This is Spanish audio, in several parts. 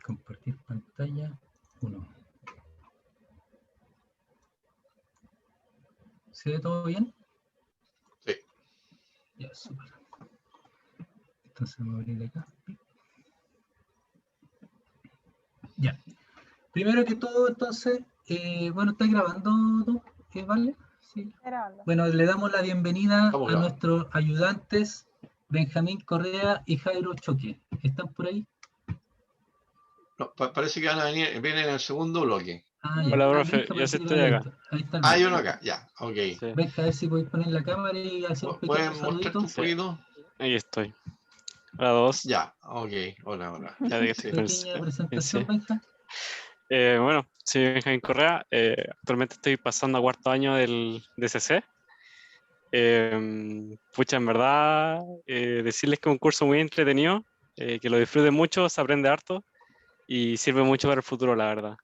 Compartir pantalla 1. ¿Se ve todo bien? Sí. Ya, súper. Entonces vamos a abrir acá. Ya. Primero que todo, entonces, bueno, ¿está grabando, ¿no? ¿Vale? Sí. Grabando. Bueno, le damos la bienvenida Estamos a grabando. nuestros ayudantes, Benjamín Correa y Jairo Choque. ¿Están por ahí? No, parece que van a venir, vienen en el segundo bloque. Ah, ya. Hola, Ah, profe, Benja yo parece sí que estoy lo había acá. visto. Ahí está el Hay Benja. uno acá, ya, ok. Sí, Benja, a ver si podéis poner la cámara y hacer un pequeño ¿Pueden mostrarte un saludito. poquito? ahí estoy. Hola, dos. Ya, ok, hola, hola. Ya de Sí. Pequeña presentación, sí. Benja. Bueno, soy Benjamín Correa. Actualmente estoy pasando a cuarto año del DCC. Pucha, en verdad, decirles que es un curso muy entretenido, que lo disfruten mucho, se aprende harto y sirve mucho para el futuro, la verdad.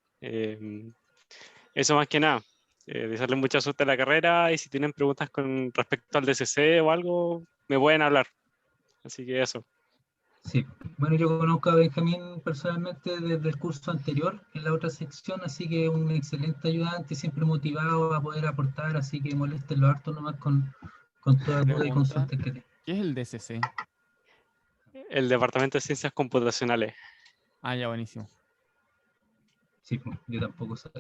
Eso más que nada. Desearles mucha suerte en la carrera y si tienen preguntas con respecto al DCC o algo, me pueden hablar. Así que eso. Sí, bueno, yo conozco a Benjamín personalmente desde el curso anterior, en la otra sección, así que un excelente ayudante, siempre motivado a poder aportar, así que moléstenlo harto nomás con toda duda y Pregunta, consulta que tenga. ¿qué es el DCC? El Departamento de Ciencias Computacionales. Ah, ya, buenísimo. Sí, pues, yo tampoco sé.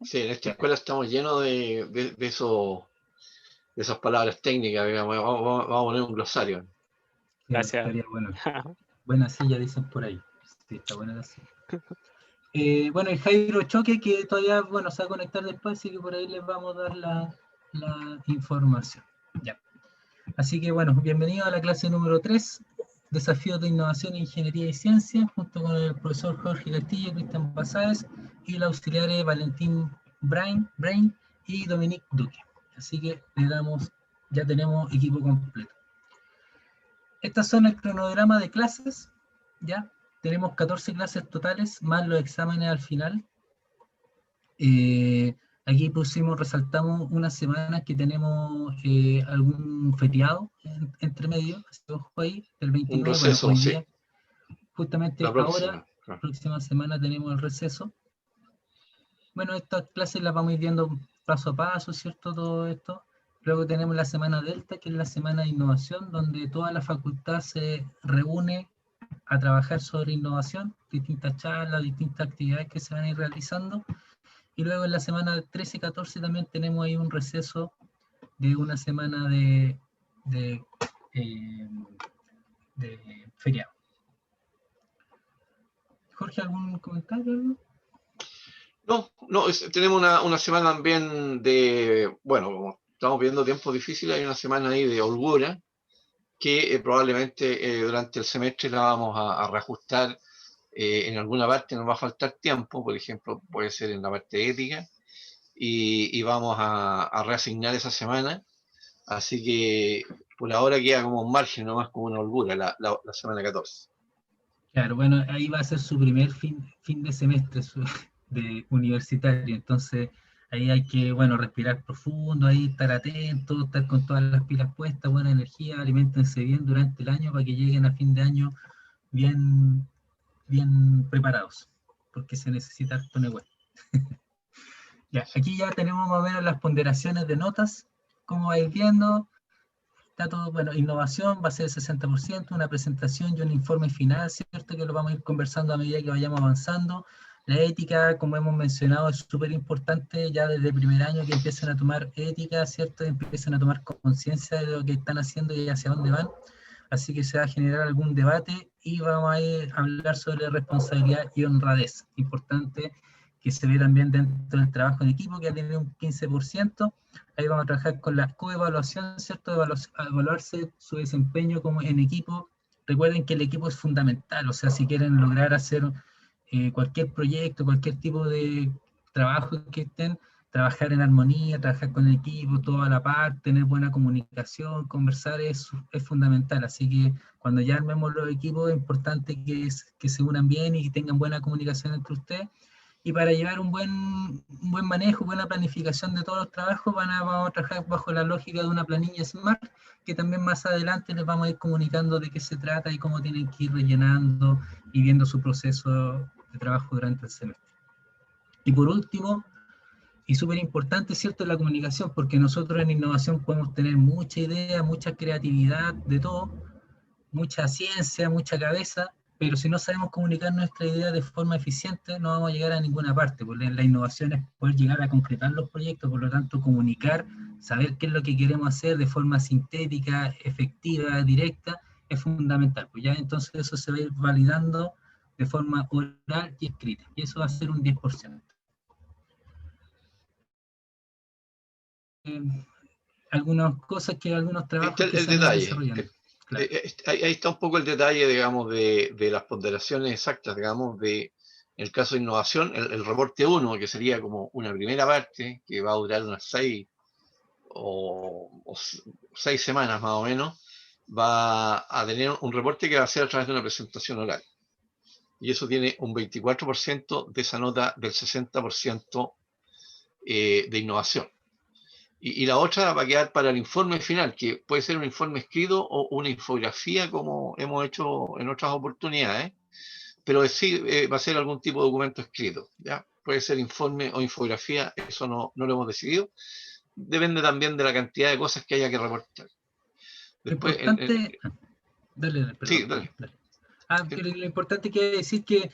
Sí, en esta escuela estamos llenos de esas palabras técnicas, digamos. Vamos a poner un glosario. Gracias. Estaría bueno. Buena silla, dicen por ahí. Sí, está buena la silla. Bueno, el Jairo Choque, que todavía, bueno, se va a conectar después, así que por ahí les vamos a dar la información. Ya. Así que, bueno, bienvenido a la clase número 3, Desafíos de Innovación, Ingeniería y Ciencia, junto con el profesor Jorge Castillo, Cristian Basáez y la auxiliares Valentín Brain y Dominique Duque. Así que le damos, ya tenemos equipo completo. Estas son el cronograma de clases, ya tenemos 14 clases totales, más los exámenes al final. Aquí resaltamos unas semanas que tenemos algún feriado entre medio, así que ojo ahí, el Un 29, bueno, receso, hoy sí. día, justamente La ahora, próxima. Claro. próxima semana tenemos el receso. Bueno, estas clases las vamos a ir viendo paso a paso, ¿cierto? Todo esto. Luego tenemos la semana Delta, que es la semana de innovación, donde toda la facultad se reúne a trabajar sobre innovación, distintas charlas, distintas actividades que se van a ir realizando. Y luego en la semana 13 y 14 también tenemos ahí un receso de una semana de feriado. Jorge, ¿algún comentario? No, tenemos una semana también bueno, como estamos viendo tiempos difíciles, hay una semana ahí de holgura que probablemente durante el semestre la vamos a reajustar. En alguna parte nos va a faltar tiempo, por ejemplo, puede ser en la parte ética, y vamos a reasignar esa semana. Así que por ahora queda como un margen, nomás como una holgura la semana 14. Claro, bueno, ahí va a ser su primer fin de semestre de universitario, entonces ahí hay que, bueno, respirar profundo, ahí estar atento, estar con todas las pilas puestas, buena energía, aliméntense bien durante el año para que lleguen a fin de año bien preparados, porque se necesita harto negocio. Ya, aquí ya tenemos más o menos las ponderaciones de notas, como vais viendo. Está todo, bueno, innovación va a ser el 60%, una presentación y un informe final, ¿cierto? Que lo vamos a ir conversando a medida que vayamos avanzando. La ética, como hemos mencionado, es súper importante ya desde el primer año que empiecen a tomar ética, ¿cierto? Empiecen a tomar conciencia de lo que están haciendo y hacia dónde van. Así que se va a generar algún debate y vamos a ir a hablar sobre responsabilidad y honradez. Importante que se ve también dentro del trabajo en equipo, que tiene un 15%. Ahí vamos a trabajar con la coevaluación, ¿cierto? Evaluarse su desempeño como en equipo. Recuerden que el equipo es fundamental, o sea, si quieren lograr hacer cualquier proyecto, cualquier tipo de trabajo que estén, trabajar en armonía, trabajar con el equipo, toda la par, tener buena comunicación, conversar es fundamental. Así que cuando ya armemos los equipos es importante que se unan bien y que tengan buena comunicación entre ustedes. y para llevar un buen manejo, buena planificación de todos los trabajos, vamos a trabajar bajo la lógica de una planilla SMART, que también más adelante les vamos a ir comunicando de qué se trata y cómo tienen que ir rellenando y viendo su proceso de trabajo durante el semestre. Y por último, y súper importante, ¿cierto?, la comunicación, porque nosotros en innovación podemos tener mucha idea, mucha creatividad, de todo, mucha ciencia, mucha cabeza, pero si no sabemos comunicar nuestra idea de forma eficiente, no vamos a llegar a ninguna parte, porque la innovación es poder llegar a concretar los proyectos, por lo tanto, comunicar, saber qué es lo que queremos hacer de forma sintética, efectiva, directa, es fundamental. Pues ya entonces eso se va a ir validando de forma oral y escrita, y eso va a ser un 10%. Algunas cosas que algunos trabajos que El se han ido detalle. desarrollando. Claro. Ahí está un poco el detalle, digamos, de las ponderaciones exactas, digamos, en el caso de innovación, el reporte 1, que sería como una primera parte, que va a durar unas 6 o 6 semanas más o menos, va a tener un reporte que va a ser a través de una presentación oral. Y eso tiene un 24% de esa nota del 60% de innovación. Y la otra va a quedar para el informe final, que puede ser un informe escrito o una infografía, como hemos hecho en otras oportunidades, pero sí va a ser algún tipo de documento escrito, ¿ya? Puede ser informe o infografía, eso no lo hemos decidido. Depende también de la cantidad de cosas que haya que reportar. Después, Importante, dale, perdón. sí, dale. Pero lo importante quiere decir que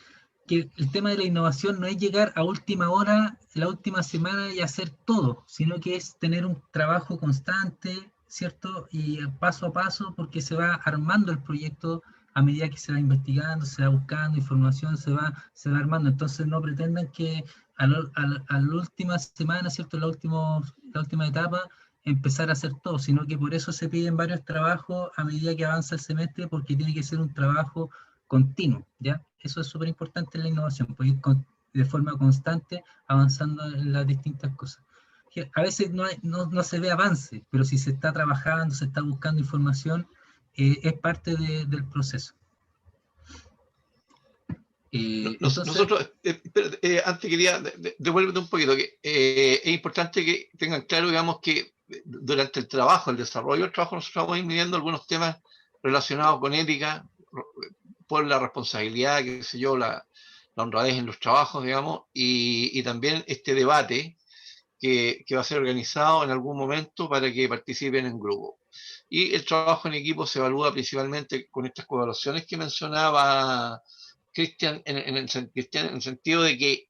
el tema de la innovación no es llegar a última hora, la última semana y hacer todo, sino que es tener un trabajo constante, ¿cierto? Y paso a paso, porque se va armando el proyecto a medida que se va investigando, se va buscando información, se va armando. Entonces no pretendan que a la última semana, ¿cierto? La última etapa, empezar a hacer todo, sino que por eso se piden varios trabajos a medida que avanza el semestre, porque tiene que ser un trabajo continuo, ¿ya? Eso es súper importante en la innovación, pues ir de forma constante avanzando en las distintas cosas. A veces no se ve avance, pero si se está trabajando, se está buscando información, es parte del proceso. Nosotros, antes quería devuélvete un poquito, que es importante que tengan claro, digamos, que durante el trabajo, el desarrollo del trabajo, nosotros vamos a ir midiendo algunos temas relacionados con ética, por la responsabilidad, qué sé yo, la honradez en los trabajos, digamos, y también este debate que va a ser organizado en algún momento para que participen en grupo. Y el trabajo en equipo se evalúa principalmente con estas evaluaciones que mencionaba Cristian, en el sentido de que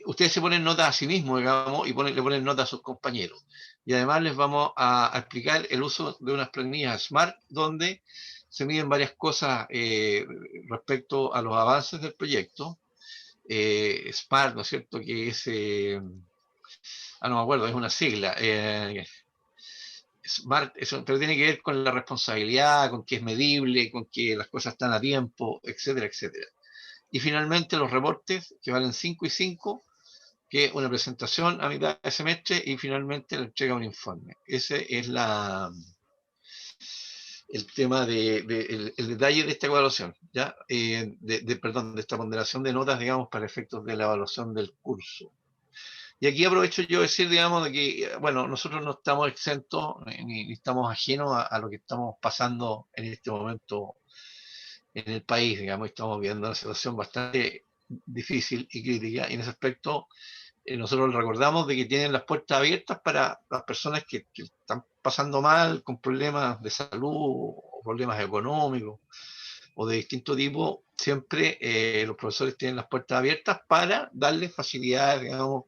ustedes se ponen notas a sí mismos, digamos, y le ponen notas a sus compañeros. Y además les vamos a explicar el uso de unas planillas SMART, donde se miden varias cosas respecto a los avances del proyecto. SMART, ¿no es cierto?, que es, no me acuerdo, es una sigla. SMART, pero tiene que ver con la responsabilidad, con que es medible, con que las cosas están a tiempo, etcétera, etcétera. Y finalmente los reportes, que valen 5 y 5, que es una presentación a mitad de semestre y finalmente la entrega de un informe. Ese es el tema el detalle de esta evaluación, ¿ya? Perdón, de esta ponderación de notas, digamos, para efectos de la evaluación del curso. Y aquí aprovecho yo decir, digamos, de que, bueno, nosotros no estamos exentos ni estamos ajenos a lo que estamos pasando en este momento en el país, digamos, estamos viendo una situación bastante difícil y crítica, y en ese aspecto nosotros recordamos de que tienen las puertas abiertas para las personas que están pasando mal, con problemas de salud o problemas económicos o de distinto tipo. Siempre los profesores tienen las puertas abiertas para darles facilidades, digamos,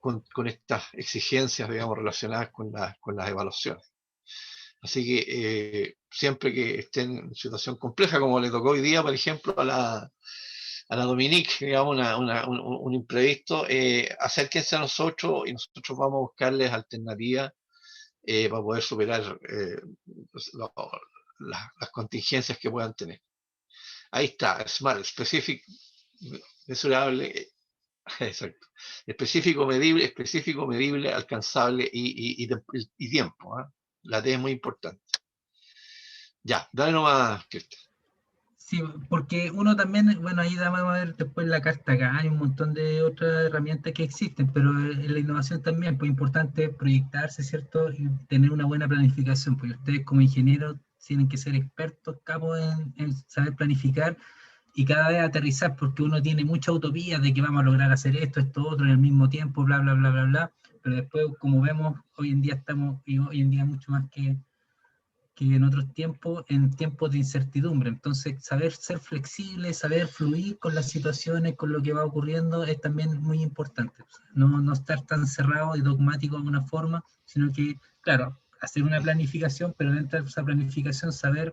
con estas exigencias, digamos, relacionadas con las evaluaciones. Así que siempre que estén en situación compleja, como le tocó hoy día, por ejemplo, a la Dominique, digamos, un imprevisto, acérquense a nosotros y nosotros vamos a buscarles alternativas para poder superar las contingencias que puedan tener. Ahí está, SMART, específico, mesurable, exacto, específico, medible, alcanzable y tiempo. La T es muy importante. Ya, dale nomás, Cristian. Sí, porque uno también, bueno, ahí vamos a ver después la carta acá, hay un montón de otras herramientas que existen, pero en la innovación también, pues importante proyectarse, ¿cierto? Y tener una buena planificación, porque ustedes como ingenieros tienen que ser expertos, capos en saber planificar y cada vez aterrizar, porque uno tiene mucha utopía de que vamos a lograr hacer esto, esto, otro en el mismo tiempo, bla, bla, bla, bla, bla, pero después, como vemos, hoy en día estamos, y hoy en día mucho más que en otros tiempos, en tiempos de incertidumbre. Entonces, saber ser flexible, saber fluir con las situaciones, con lo que va ocurriendo, es también muy importante. No estar tan cerrado y dogmático de una forma, sino que, claro, hacer una planificación, pero dentro de esa planificación saber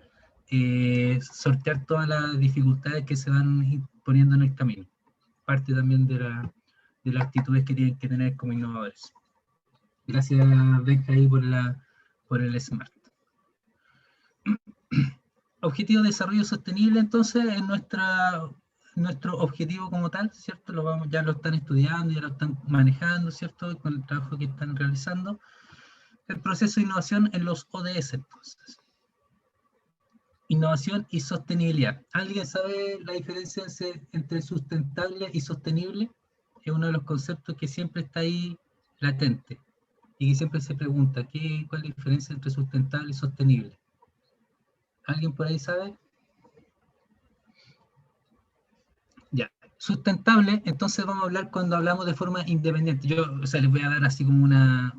sortear todas las dificultades que se van poniendo en el camino. Parte también de las actitudes que tienen que tener como innovadores. Gracias, Benja, ahí por el SMART. Objetivo de desarrollo sostenible, entonces, es nuestro objetivo como tal, ¿cierto? Ya lo están estudiando, ya lo están manejando, ¿cierto? Con el trabajo que están realizando. El proceso de innovación en los ODS, entonces. Innovación y sostenibilidad. ¿Alguien sabe la diferencia entre sustentable y sostenible? Es uno de los conceptos que siempre está ahí latente y que siempre se pregunta, ¿cuál es la diferencia entre sustentable y sostenible? ¿Alguien por ahí sabe? Ya. Sustentable, entonces vamos a hablar cuando hablamos de forma independiente. Yo, o sea, les voy a dar así como una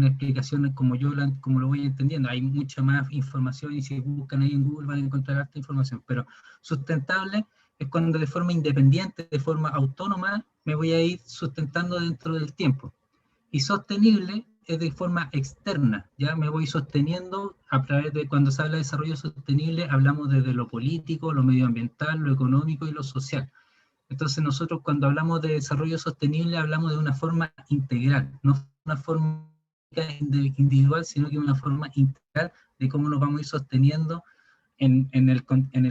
explicación como como lo voy entendiendo. Hay mucha más información y si buscan ahí en Google van a encontrar harta información. Pero sustentable es cuando de forma independiente, de forma autónoma, me voy a ir sustentando dentro del tiempo. Y sostenible es de forma externa, ya me voy sosteniendo a través de, cuando se habla de desarrollo sostenible, hablamos desde lo político, lo medioambiental, lo económico y lo social. Entonces nosotros cuando hablamos de desarrollo sostenible hablamos de una forma integral, no una forma individual, sino que una forma integral de cómo nos vamos a ir sosteniendo en el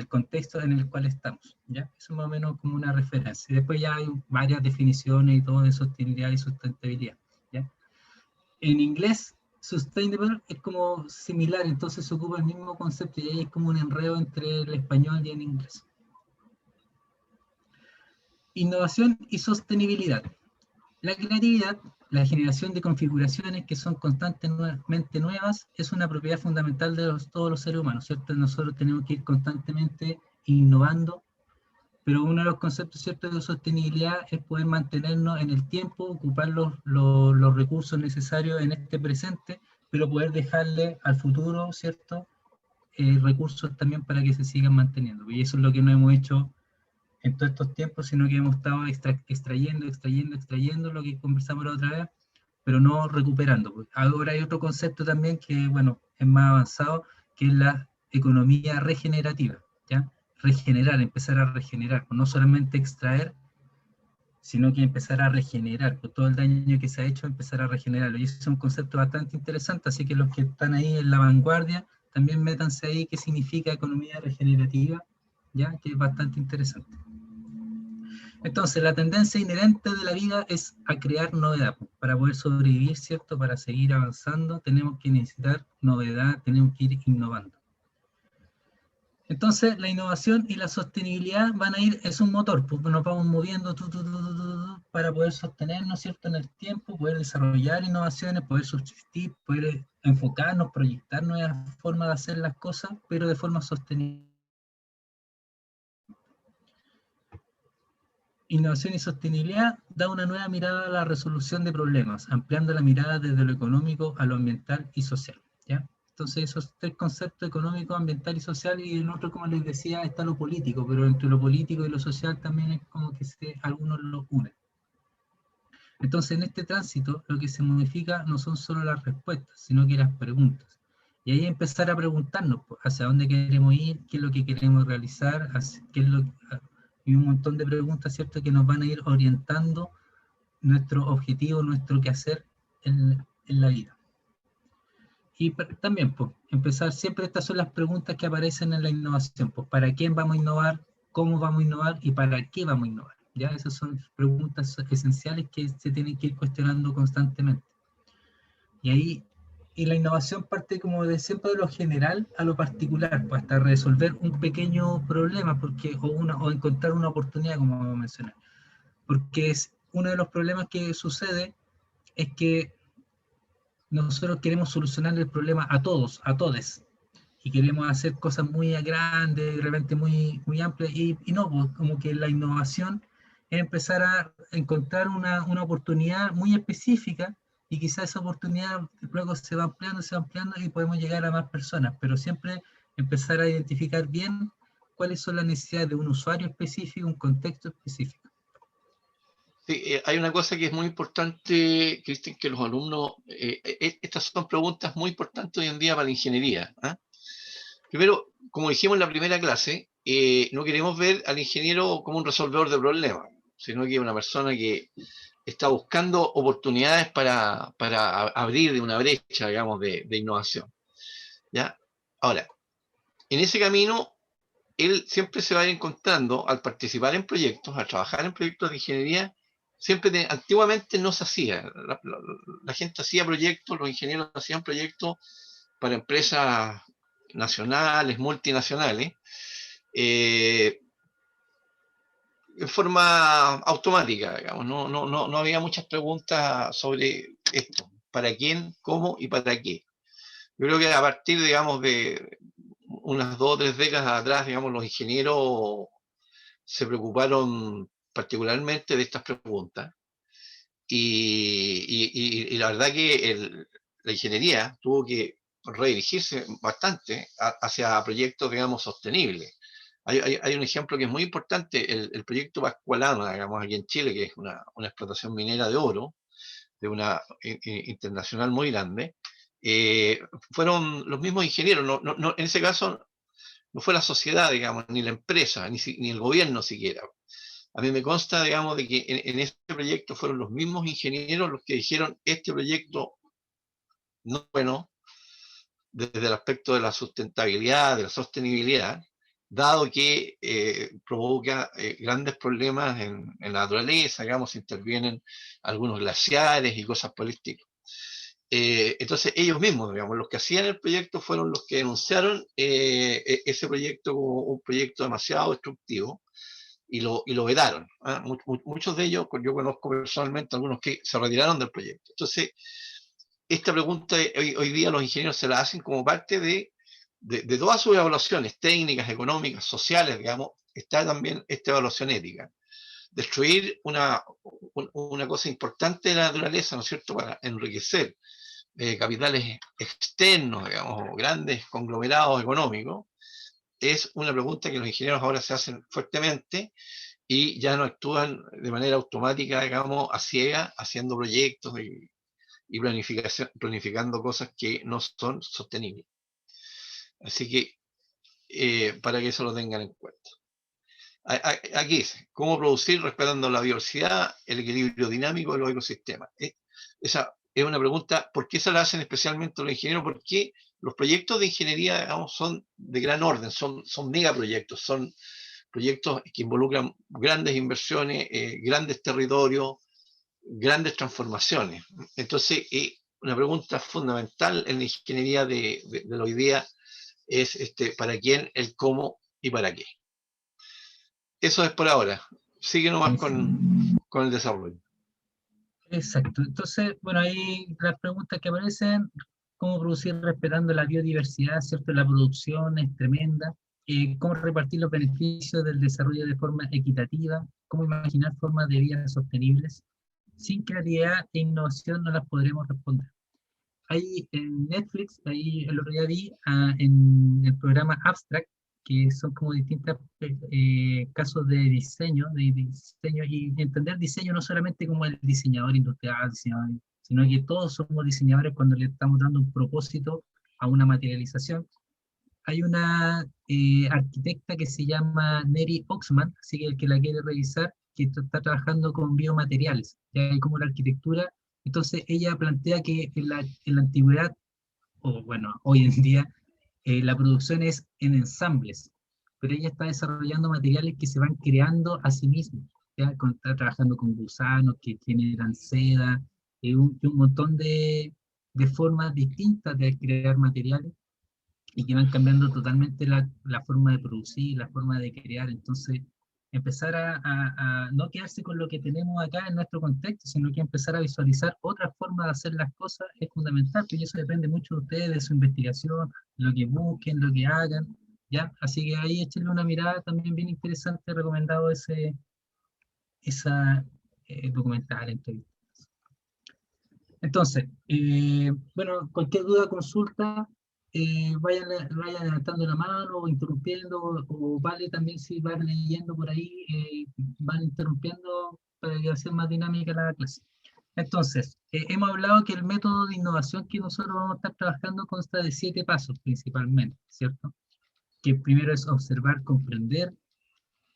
contexto en el cual estamos, ¿ya? Eso es más o menos como una referencia. Y después ya hay varias definiciones y todo de sostenibilidad y sustentabilidad, ¿ya? En inglés, sustainable es como similar, entonces se ocupa el mismo concepto y ahí es como un enredo entre el español y el inglés. Innovación y sostenibilidad. La creatividad, la generación de configuraciones que son constantemente nuevas, es una propiedad fundamental de todos los seres humanos, ¿cierto? Nosotros tenemos que ir constantemente innovando, pero uno de los conceptos, ¿cierto?, de sostenibilidad es poder mantenernos en el tiempo, ocupar los recursos necesarios en este presente, pero poder dejarle al futuro, ¿cierto?, recursos también para que se sigan manteniendo. Y eso es lo que no hemos hecho en todos estos tiempos, sino que hemos estado extrayendo lo que conversamos la otra vez, pero no recuperando. Ahora hay otro concepto también que, bueno, es más avanzado, que es la economía regenerativa, ¿ya? Regenerar, empezar a regenerar, no solamente extraer, sino que empezar a regenerar, por todo el daño que se ha hecho, empezar a regenerarlo. Y ese es un concepto bastante interesante, así que los que están ahí en la vanguardia, también métanse ahí qué significa economía regenerativa, ¿ya? Que es bastante interesante. Entonces, la tendencia inherente de la vida es a crear novedad. Para poder sobrevivir, ¿cierto? Para seguir avanzando, tenemos que necesitar novedad, tenemos que ir innovando. Entonces, la innovación y la sostenibilidad van a ir, es un motor, pues nos vamos moviendo para poder sostenernos, ¿cierto?, en el tiempo, poder desarrollar innovaciones, poder subsistir, poder enfocarnos, proyectar nuevas formas de hacer las cosas, pero de forma sostenible. Innovación y sostenibilidad da una nueva mirada a la resolución de problemas, ampliando la mirada desde lo económico a lo ambiental y social, ¿ya? Entonces esos tres conceptos, económico, ambiental y social, y en otro, como les decía, está lo político, pero entre lo político y lo social también es como que algunos lo unen. Entonces en este tránsito lo que se modifica no son solo las respuestas, sino que las preguntas. Y ahí empezar a preguntarnos hacia dónde queremos ir, qué es lo que queremos realizar, qué es y un montón de preguntas, ¿cierto?, que nos van a ir orientando nuestro objetivo, nuestro quehacer en la vida. Y también, pues, empezar, siempre estas son las preguntas que aparecen en la innovación, pues, ¿para quién vamos a innovar? ¿Cómo vamos a innovar? ¿Y para qué vamos a innovar? ¿Ya? Esas son preguntas esenciales que se tienen que ir cuestionando constantemente. Y ahí y la innovación parte como de siempre de lo general a lo particular, pues hasta resolver un pequeño problema, porque, o encontrar una oportunidad, como mencioné. Porque es uno de los problemas que sucede es que nosotros queremos solucionar el problema a todos, a todes, y queremos hacer cosas muy grandes, de repente muy amplias, y no, pues, como que la innovación es empezar a encontrar una oportunidad muy específica, y quizás esa oportunidad luego se va ampliando y podemos llegar a más personas, pero siempre empezar a identificar bien cuáles son las necesidades de un usuario específico, un contexto específico. Sí, hay una cosa que es muy importante, Cristian, que los alumnos, estas son preguntas muy importantes hoy en día para la ingeniería. ¿Ah? Primero, como dijimos en la primera clase, no queremos ver al ingeniero como un resolvedor de problemas, sino que una persona que está buscando oportunidades para abrir una brecha, digamos, de innovación. ¿Ya? Ahora, en ese camino, él siempre se va a ir encontrando, al participar en proyectos, al trabajar en proyectos de ingeniería, antiguamente no se hacía. La gente hacía proyectos, los ingenieros hacían proyectos para empresas nacionales, multinacionales, en forma automática, digamos. No había muchas preguntas sobre esto, para quién, cómo y para qué. Yo creo que a partir, digamos, de unas 2 o 3 décadas atrás, digamos, los ingenieros se preocuparon particularmente de estas preguntas. Y la verdad que la ingeniería tuvo que redirigirse bastante hacia proyectos, digamos, sostenibles. Hay un ejemplo que es muy importante, el proyecto Pascualana, digamos, aquí en Chile, que es una explotación minera de oro, de una internacional muy grande. Fueron los mismos ingenieros, en ese caso no fue la sociedad, digamos, ni la empresa, ni el gobierno siquiera. A mí me consta, digamos, de que en este proyecto fueron los mismos ingenieros los que dijeron este proyecto no es bueno desde el aspecto de la sustentabilidad, de la sostenibilidad, dado que provoca grandes problemas en la naturaleza, digamos, intervienen algunos glaciares y cosas por el estilo. Entonces ellos mismos, digamos, los que hacían el proyecto fueron los que denunciaron ese proyecto como un proyecto demasiado destructivo y lo vedaron. ¿Ah? Muchos de ellos, yo conozco personalmente algunos que se retiraron del proyecto. Entonces, esta pregunta hoy día los ingenieros se la hacen como parte de todas sus evaluaciones técnicas, económicas, sociales, digamos, está también esta evaluación ética. Destruir una cosa importante de la naturaleza, ¿no es cierto?, para enriquecer capitales externos, digamos, grandes conglomerados económicos, es una pregunta que los ingenieros ahora se hacen fuertemente y ya no actúan de manera automática, digamos, a ciega, haciendo proyectos y planificando cosas que no son sostenibles. Así que, para que eso lo tengan en cuenta. Aquí dice, ¿cómo producir respetando la diversidad, el equilibrio dinámico de los ecosistemas? Esa es una pregunta, ¿por qué se la hacen especialmente los ingenieros? Porque los proyectos de ingeniería, digamos, son de gran orden, son megaproyectos, son proyectos que involucran grandes inversiones, grandes territorios, grandes transformaciones. Entonces, una pregunta fundamental en la ingeniería de hoy día es ¿para quién, el cómo y para qué? Eso es por ahora. Sigue nomás con el desarrollo. Exacto. Entonces, bueno, ahí las preguntas que aparecen, cómo producir respetando la biodiversidad, ¿cierto? La producción es tremenda. Cómo repartir los beneficios del desarrollo de forma equitativa, cómo imaginar formas de vida sostenibles. Sin creatividad e innovación no las podremos responder. Ahí en Netflix, ahí el otro día vi en el programa Abstract, que son como distintos casos de diseño y entender diseño no solamente como el diseñador industrial, sino que todos somos diseñadores cuando le estamos dando un propósito a una materialización. Hay una arquitecta que se llama Neri Oxman, así que el que la quiere revisar, que está trabajando con biomateriales, ya hay como la arquitectura. Entonces ella plantea que en la antigüedad, o bueno, hoy en día, la producción es en ensambles, pero ella está desarrollando materiales que se van creando a sí mismos. ¿Ya? Está trabajando con gusanos que generan seda, y un montón de de formas distintas de crear materiales y que van cambiando totalmente la forma de producir, la forma de crear. Entonces, empezar a no quedarse con lo que tenemos acá en nuestro contexto, sino que empezar a visualizar otras formas de hacer las cosas es fundamental, y eso depende mucho de ustedes, de su investigación, lo que busquen, lo que hagan, ¿ya? Así que ahí échenle una mirada también bien interesante, recomendado esa documental, entrevista. Entonces, bueno, cualquier duda, consulta, vayan levantando la mano o interrumpiendo, o vale también si van leyendo por ahí, van interrumpiendo para que sea más dinámica la clase. Entonces, hemos hablado que el método de innovación que nosotros vamos a estar trabajando consta de 7 pasos principalmente, ¿cierto? Que primero es observar, comprender,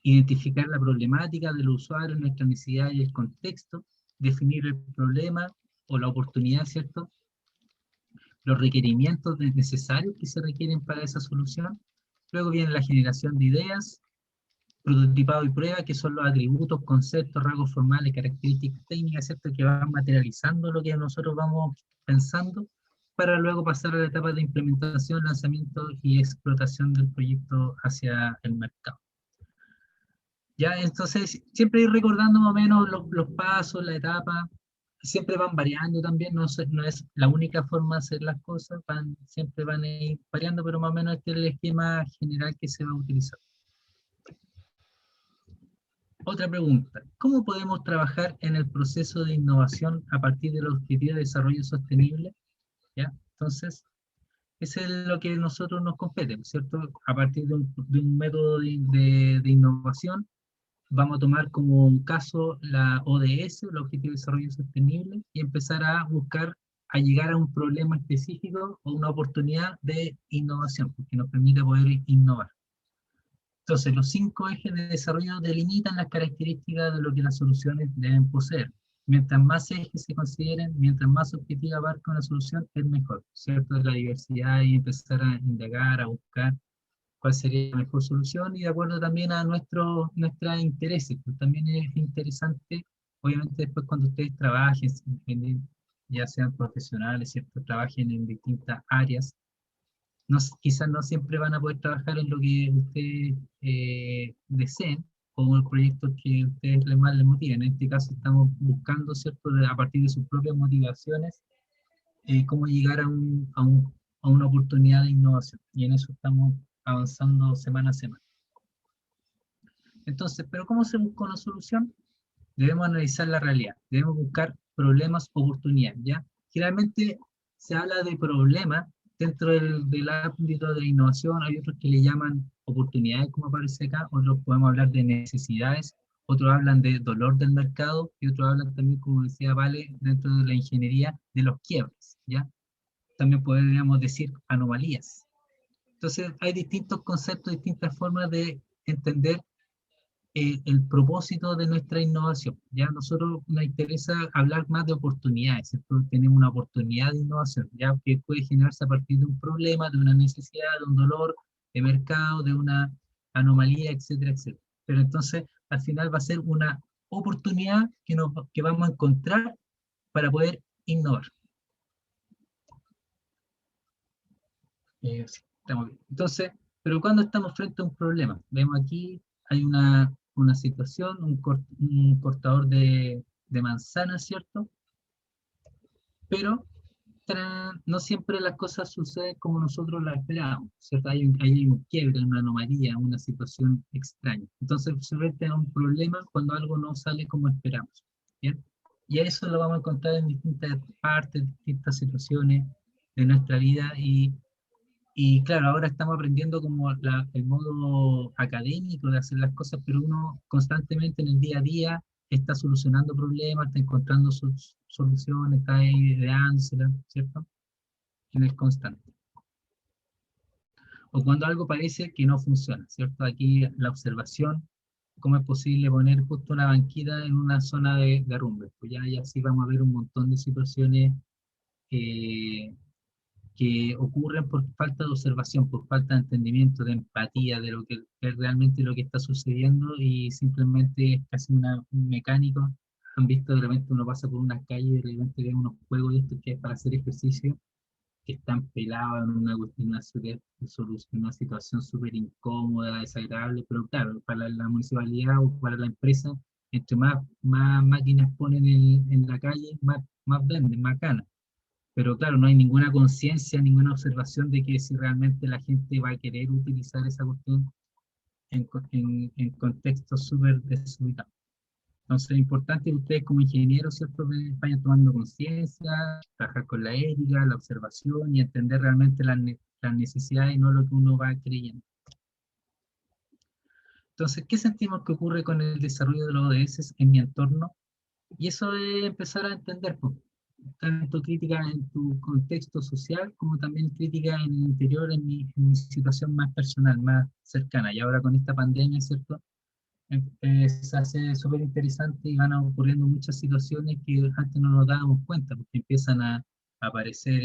identificar la problemática del usuario, nuestra necesidad y el contexto, definir el problema o la oportunidad, ¿cierto? Los requerimientos necesarios que se requieren para esa solución. Luego viene la generación de ideas, prototipado y prueba, que son los atributos, conceptos, rasgos formales, características técnicas, ¿cierto? Que van materializando lo que nosotros vamos pensando, para luego pasar a la etapa de implementación, lanzamiento y explotación del proyecto hacia el mercado. Ya, entonces, siempre ir recordando más o menos los pasos, la etapa, siempre van variando también, no es la única forma de hacer las cosas, siempre van a ir variando, pero más o menos este es el esquema general que se va a utilizar. Otra pregunta, ¿cómo podemos trabajar en el proceso de innovación a partir de los objetivos de desarrollo sostenible? ¿Ya? Entonces, eso es lo que a nosotros nos compete, ¿cierto? A partir de un método de innovación, vamos a tomar como un caso la ODS, el Objetivo de Desarrollo Sostenible, y empezar a buscar, a llegar a un problema específico o una oportunidad de innovación, que nos permite poder innovar. Entonces, los 5 ejes de desarrollo delimitan las características de lo que las soluciones deben poseer. Mientras más ejes se consideren, mientras más objetiva abarca una solución, es mejor, ¿cierto? La diversidad y empezar a indagar, a buscar cuál sería la mejor solución, y de acuerdo también a nuestros intereses. Pues también es interesante, obviamente después cuando ustedes trabajen, ya sean profesionales, ¿cierto? Trabajen en distintas áreas, quizás no siempre van a poder trabajar en lo que ustedes deseen, o el proyecto que ustedes más les motiven. En este caso estamos buscando, ¿cierto? A partir de sus propias motivaciones, cómo llegar a una oportunidad de innovación, y en eso estamos avanzando semana a semana. Entonces, ¿pero cómo se busca una solución? Debemos analizar la realidad, debemos buscar problemas, oportunidades, ¿ya? Generalmente se habla de problemas dentro del ámbito de la innovación, hay otros que le llaman oportunidades, como aparece acá, otros podemos hablar de necesidades, otros hablan de dolor del mercado, y otros hablan también, como decía Vale, dentro de la ingeniería, de los quiebres, ¿ya? También podríamos decir anomalías. Entonces, hay distintos conceptos, distintas formas de entender el propósito de nuestra innovación. Ya a nosotros nos interesa hablar más de oportunidades, ¿cierto? Tenemos una oportunidad de innovación, ya que puede generarse a partir de un problema, de una necesidad, de un dolor de mercado, de una anomalía, etcétera, etcétera. Pero entonces, al final va a ser una oportunidad que vamos a encontrar para poder innovar. Sí, estamos bien. Entonces, pero cuando estamos frente a un problema, vemos aquí, hay una situación, un cortador de manzanas, ¿cierto? Pero no siempre las cosas suceden como nosotros las esperábamos, ¿cierto? Hay un quiebre, una anomalía, una situación extraña. Entonces se frente a un problema cuando algo no sale como esperamos, ¿bien? Y a eso lo vamos a encontrar en distintas partes, distintas situaciones de nuestra vida, y claro, ahora estamos aprendiendo como el modo académico de hacer las cosas, pero uno constantemente en el día a día está solucionando problemas, está encontrando sus soluciones, está ideándoselas, ¿cierto? En el constante. O cuando algo parece que no funciona, ¿cierto? Aquí la observación, cómo es posible poner justo una banquita en una zona de derrumbe. Pues ya así vamos a ver un montón de situaciones que ocurren por falta de observación, por falta de entendimiento, de empatía de lo que es realmente lo que está sucediendo, y simplemente es casi un mecánico han visto de repente uno pasa por una calle y de repente ve unos juegos de estos que es para hacer ejercicio, que están pelados en una cuestión, una situación súper incómoda, desagradable, pero claro, para la municipalidad o para la empresa, entre más máquinas ponen en la calle, más venden, más ganan. Pero claro, no hay ninguna conciencia, ninguna observación de que si realmente la gente va a querer utilizar esa cuestión en contextos súper desubicados. Entonces es importante que ustedes como ingenieros, ¿cierto?, vayan tomando conciencia, trabajar con la ética, la observación y entender realmente las necesidades y no lo que uno va creyendo. Entonces, ¿qué sentimos que ocurre con el desarrollo de los ODS en mi entorno? Y eso es empezar a entender, pues, tanto crítica en tu contexto social como también crítica en el interior, en mi situación más personal, más cercana. Y ahora con esta pandemia, ¿cierto?, se hace súper interesante y van ocurriendo muchas situaciones que antes no nos dábamos cuenta, porque empiezan a aparecer,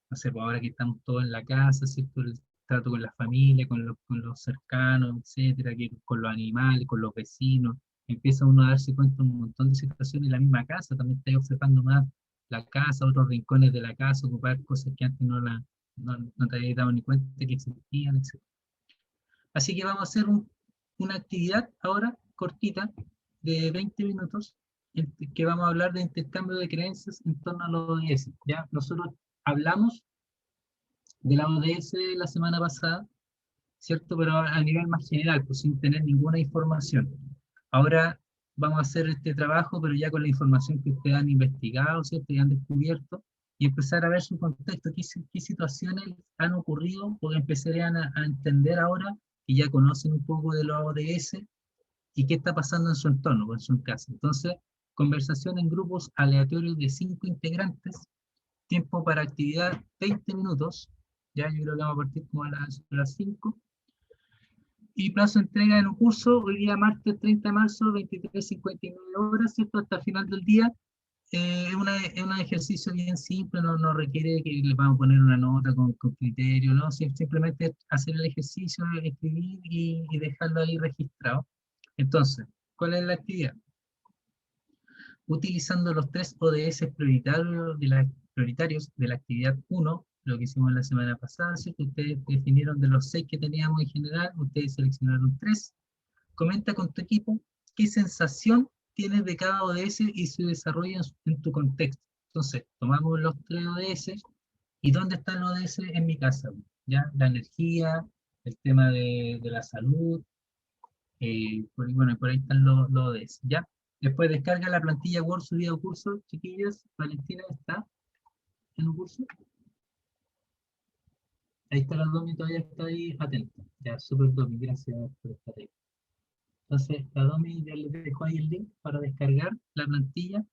no sé, pues ahora que estamos todos en la casa, ¿cierto? El trato con la familia, con los cercanos, etcétera, que con los animales, con los vecinos, empieza uno a darse cuenta de un montón de situaciones en la misma casa, también está observando más la casa, otros rincones de la casa, ocupar cosas que antes no te habías dado ni cuenta que existían, etcétera. Así que vamos a hacer una actividad ahora cortita de 20 minutos que vamos a hablar de intercambio de creencias en torno a los ODS. ¿Ya? Nosotros hablamos de la ODS la semana pasada, ¿cierto? Pero a nivel más general, pues sin tener ninguna información. Ahora vamos a hacer este trabajo, pero ya con la información que ustedes han investigado, ¿cierto? Y han descubierto, y empezar a ver su contexto, qué situaciones han ocurrido, porque empezarían a entender ahora y ya conocen un poco de los ODS y qué está pasando en su entorno, en su casa. Entonces, conversación en grupos aleatorios de 5 integrantes, tiempo para actividad 20 minutos, ya yo creo que vamos a partir como a las 5, y plazo de entrega en un curso, hoy día martes 30 de marzo, 23:59 horas, ¿cierto? Hasta el final del día. Es un ejercicio bien simple, no requiere que le vamos a poner una nota con criterio, ¿no? Simplemente hacer el ejercicio, escribir y dejarlo ahí registrado. Entonces, ¿cuál es la actividad? Utilizando los 3 ODS prioritarios de la actividad 1, lo que hicimos la semana pasada, ¿cierto? Ustedes definieron de los 6 que teníamos en general, ustedes seleccionaron 3. Comenta con tu equipo qué sensación tienes de cada ODS y su desarrollo en tu contexto. Entonces, tomamos los 3 ODS y ¿dónde están los ODS en mi casa? ¿Ya? La energía, el tema de la salud, por ahí están los ODS, ¿ya? Después descarga la plantilla Word subida a curso, chiquillas. Valentina está en un curso. Ahí está la Domi, todavía está ahí atenta. Ya, súper Domi, gracias por estar ahí. Entonces, la Domi ya les dejo ahí el link para descargar la plantilla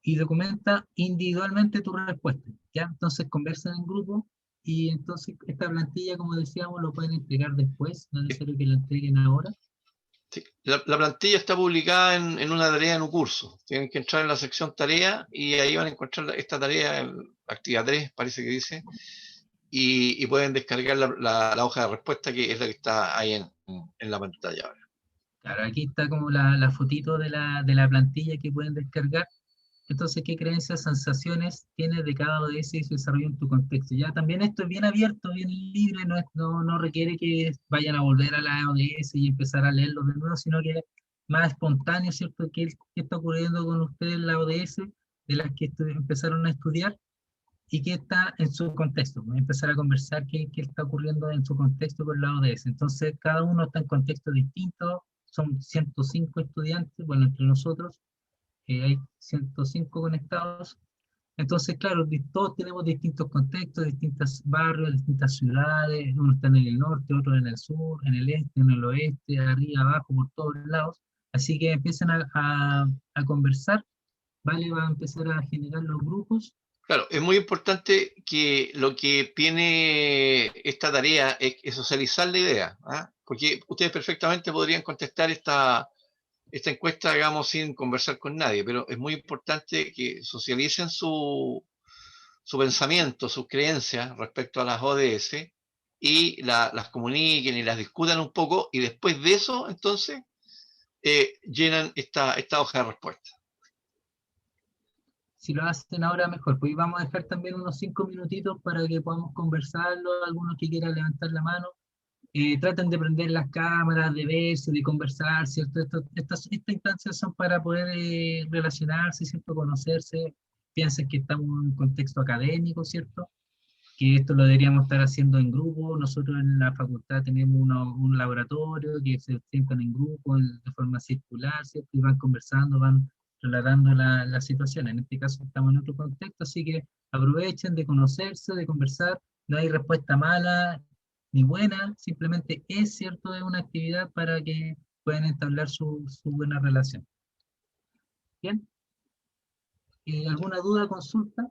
y documenta individualmente tu respuesta, ¿ya? Entonces, conversan en grupo y entonces esta plantilla, como decíamos, lo pueden entregar después, no es necesario que la entreguen ahora. Sí. La plantilla está publicada en una tarea en un curso. Tienen que entrar en la sección tarea y ahí van a encontrar esta tarea, actividad 3, parece que dice, y pueden descargar la hoja de respuesta, que es la que está ahí en la pantalla ahora. Claro, aquí está como la fotito de la plantilla que pueden descargar. Entonces, ¿qué creencias, sensaciones tienes de cada ODS y su desarrollo en tu contexto? Ya también esto es bien abierto, bien libre, no requiere que vayan a volver a la ODS y empezar a leerlo de nuevo, sino que es más espontáneo, ¿cierto? ¿Qué está ocurriendo con ustedes en la ODS, de las que empezaron a estudiar, y qué está en su contexto? Voy a empezar a conversar qué está ocurriendo en su contexto con la ODS. Entonces, cada uno está en contextos distintos, son 105 estudiantes, bueno, entre nosotros, hay 105 conectados. Entonces, claro, todos tenemos distintos contextos, distintos barrios, distintas ciudades, unos están en el norte, otros en el sur, en el este, en el oeste, arriba, abajo, por todos lados. Así que empiezan a conversar, ¿vale? Va a empezar a generar los grupos. Claro, es muy importante que lo que tiene esta tarea es socializar la idea, ¿ah? Porque ustedes perfectamente podrían contestar esta encuesta, digamos, sin conversar con nadie, pero es muy importante que socialicen su pensamiento, sus creencias respecto a las ODS y las comuniquen y las discutan un poco, y después de eso, entonces, llenan esta hoja de respuesta. Si lo hacen ahora, mejor. Pues vamos a dejar también unos 5 minutitos para que podamos conversarlo. Algunos que quieran levantar la mano. Traten de prender las cámaras, de verse, de conversar, ¿cierto? Estas instancias son para poder relacionarse, ¿cierto? Conocerse. Piensen que estamos en un contexto académico, ¿cierto? Que esto lo deberíamos estar haciendo en grupo. Nosotros en la facultad tenemos un laboratorio que se sientan en grupo, de forma circular, ¿cierto? Y van conversando, van relatando la situación. En este caso estamos en otro contexto, así que aprovechen de conocerse, de conversar. No hay respuesta mala ni buena, simplemente es cierto, es una actividad para que puedan entablar su buena relación. ¿Bien? ¿Alguna duda, consulta?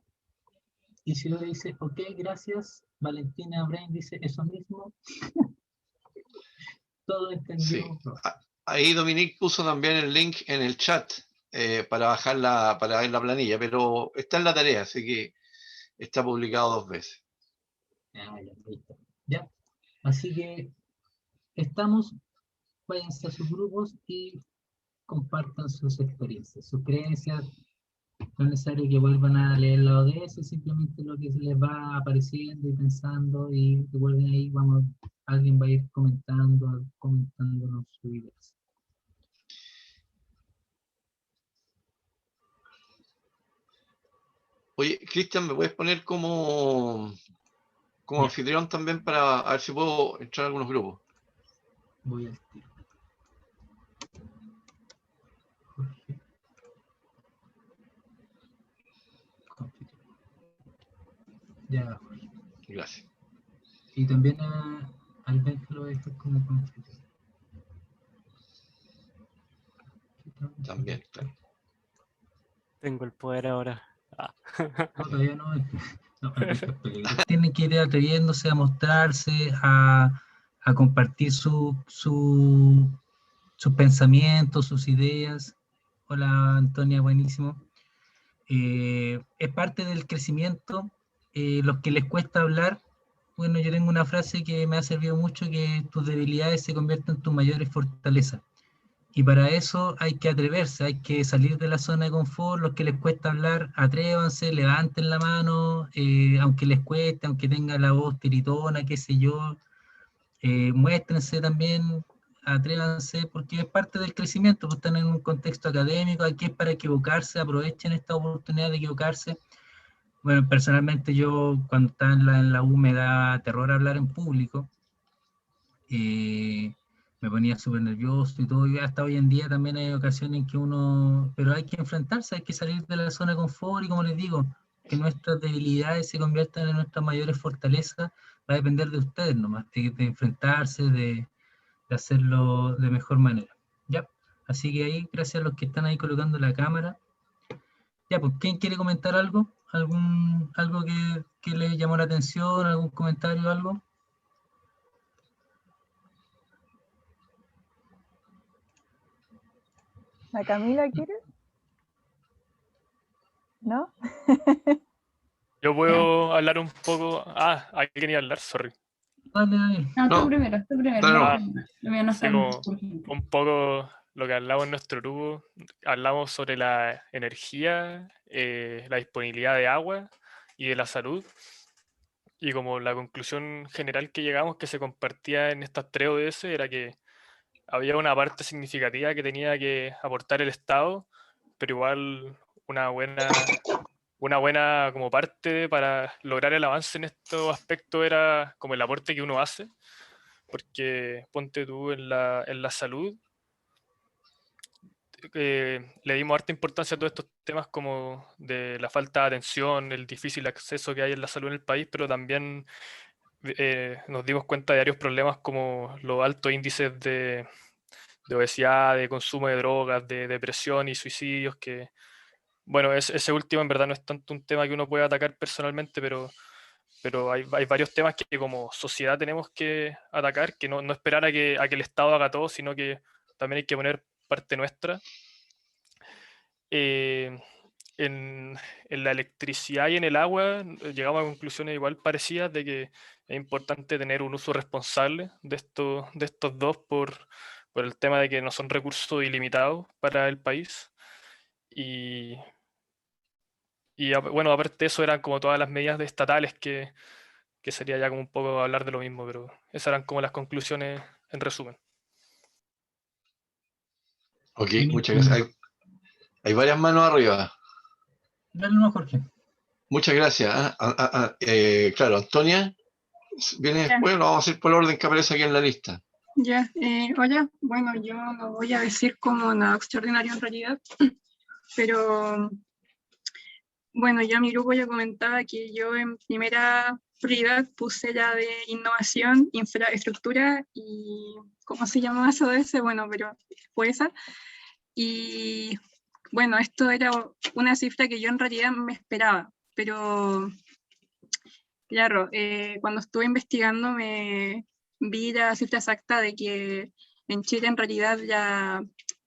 Isidora dice, ok, gracias. Valentina Brain dice, eso mismo. Todo entendido. Sí. Ahí Dominique puso también el link en el chat para para ver la planilla, pero está en la tarea, así que está publicado 2 veces. Ya, listo. Ya. Así que estamos, váyanse a sus grupos y compartan sus experiencias, sus creencias. No es necesario que vuelvan a leer la ODS, simplemente lo que se les va apareciendo y pensando, y recuerden ahí, alguien va a ir comentándonos sus ideas. Oye, Cristian, ¿me puedes poner como Ya. anfitrión también para ver si puedo entrar a algunos grupos? Voy al tiro. Jorge. Confitrión. Ya, Jorge. Gracias. Y también al Benja esto como confitrión. También, claro. Tengo el poder ahora. No, todavía no. No, tienen que ir atreviéndose a mostrarse, a compartir sus pensamientos, sus ideas. Hola, Antonia, buenísimo. Es parte del crecimiento. Los que les cuesta hablar, bueno, yo tengo una frase que me ha servido mucho, que tus debilidades se convierten en tus mayores fortalezas. Y para eso hay que atreverse, hay que salir de la zona de confort. Los que les cuesta hablar, atrévanse, levanten la mano, aunque les cueste, aunque tenga la voz tiritona, qué sé yo, muéstrense también, atrévanse, porque es parte del crecimiento, pues están en un contexto académico, aquí es para equivocarse, aprovechen esta oportunidad de equivocarse. Bueno, personalmente yo cuando estaba en la U me da terror hablar en público. Me ponía súper nervioso y todo, y hasta hoy en día también hay ocasiones en que pero hay que enfrentarse, hay que salir de la zona de confort, y como les digo, que nuestras debilidades se conviertan en nuestras mayores fortalezas, va a depender de ustedes nomás, de enfrentarse, de hacerlo de mejor manera. Ya, así que ahí, gracias a los que están ahí colocando la cámara. Ya, pues, ¿quién quiere comentar algo? ¿Algo que les llamó la atención? ¿Algún comentario o algo? ¿La Camila quiere? ¿No? Yo puedo hablar un poco. Alguien iba a hablar, sorry. Dale, dale. No, No, tú primero, tú primero. dale, No, lo mío no Sí, está como urgente. un poco lo que hablamos en nuestro grupo. Hablamos sobre la energía, la disponibilidad de agua y de la salud. Y como la conclusión general que llegamos, que se compartía en estas 3 ODS, era que había una parte significativa que tenía que aportar el Estado, pero igual una buena como parte para lograr el avance en estos aspectos era como el aporte que uno hace, porque ponte tú en la salud, le dimos harta importancia a todos estos temas como de la falta de atención, el difícil acceso que hay en la salud en el país, pero también nos dimos cuenta de varios problemas como los altos índices de obesidad, de consumo de drogas, de depresión y suicidios, que, bueno, ese último en verdad no es tanto un tema que uno pueda atacar personalmente, pero hay varios temas que como sociedad tenemos que atacar, que no esperar a que el Estado haga todo, sino que también hay que poner parte nuestra. En la electricidad y en el agua llegamos a conclusiones igual parecidas de que es importante tener un uso responsable de estos dos por por el tema de que no son recursos ilimitados para el país. Y, bueno, aparte de eso eran como todas las medidas estatales que sería ya como un poco hablar de lo mismo, pero esas eran como las conclusiones en resumen. Ok, muchas Buenísimo. gracias. Hay varias manos arriba. Dale uno, Jorge. Muchas gracias. Claro, Antonia viene Ya. después, lo vamos a ir por el orden que aparece aquí en la lista. Ya, hola, bueno, yo no voy a decir como nada extraordinario en realidad, pero bueno, ya mi grupo ya comentaba que yo en primera prioridad puse la de innovación, infraestructura y ¿cómo se llamaba eso de ese? Bueno, pero fue esa. Y bueno, esto era una cifra que yo en realidad me esperaba, pero claro, cuando estuve investigando me vi la cifra exacta de que en Chile en realidad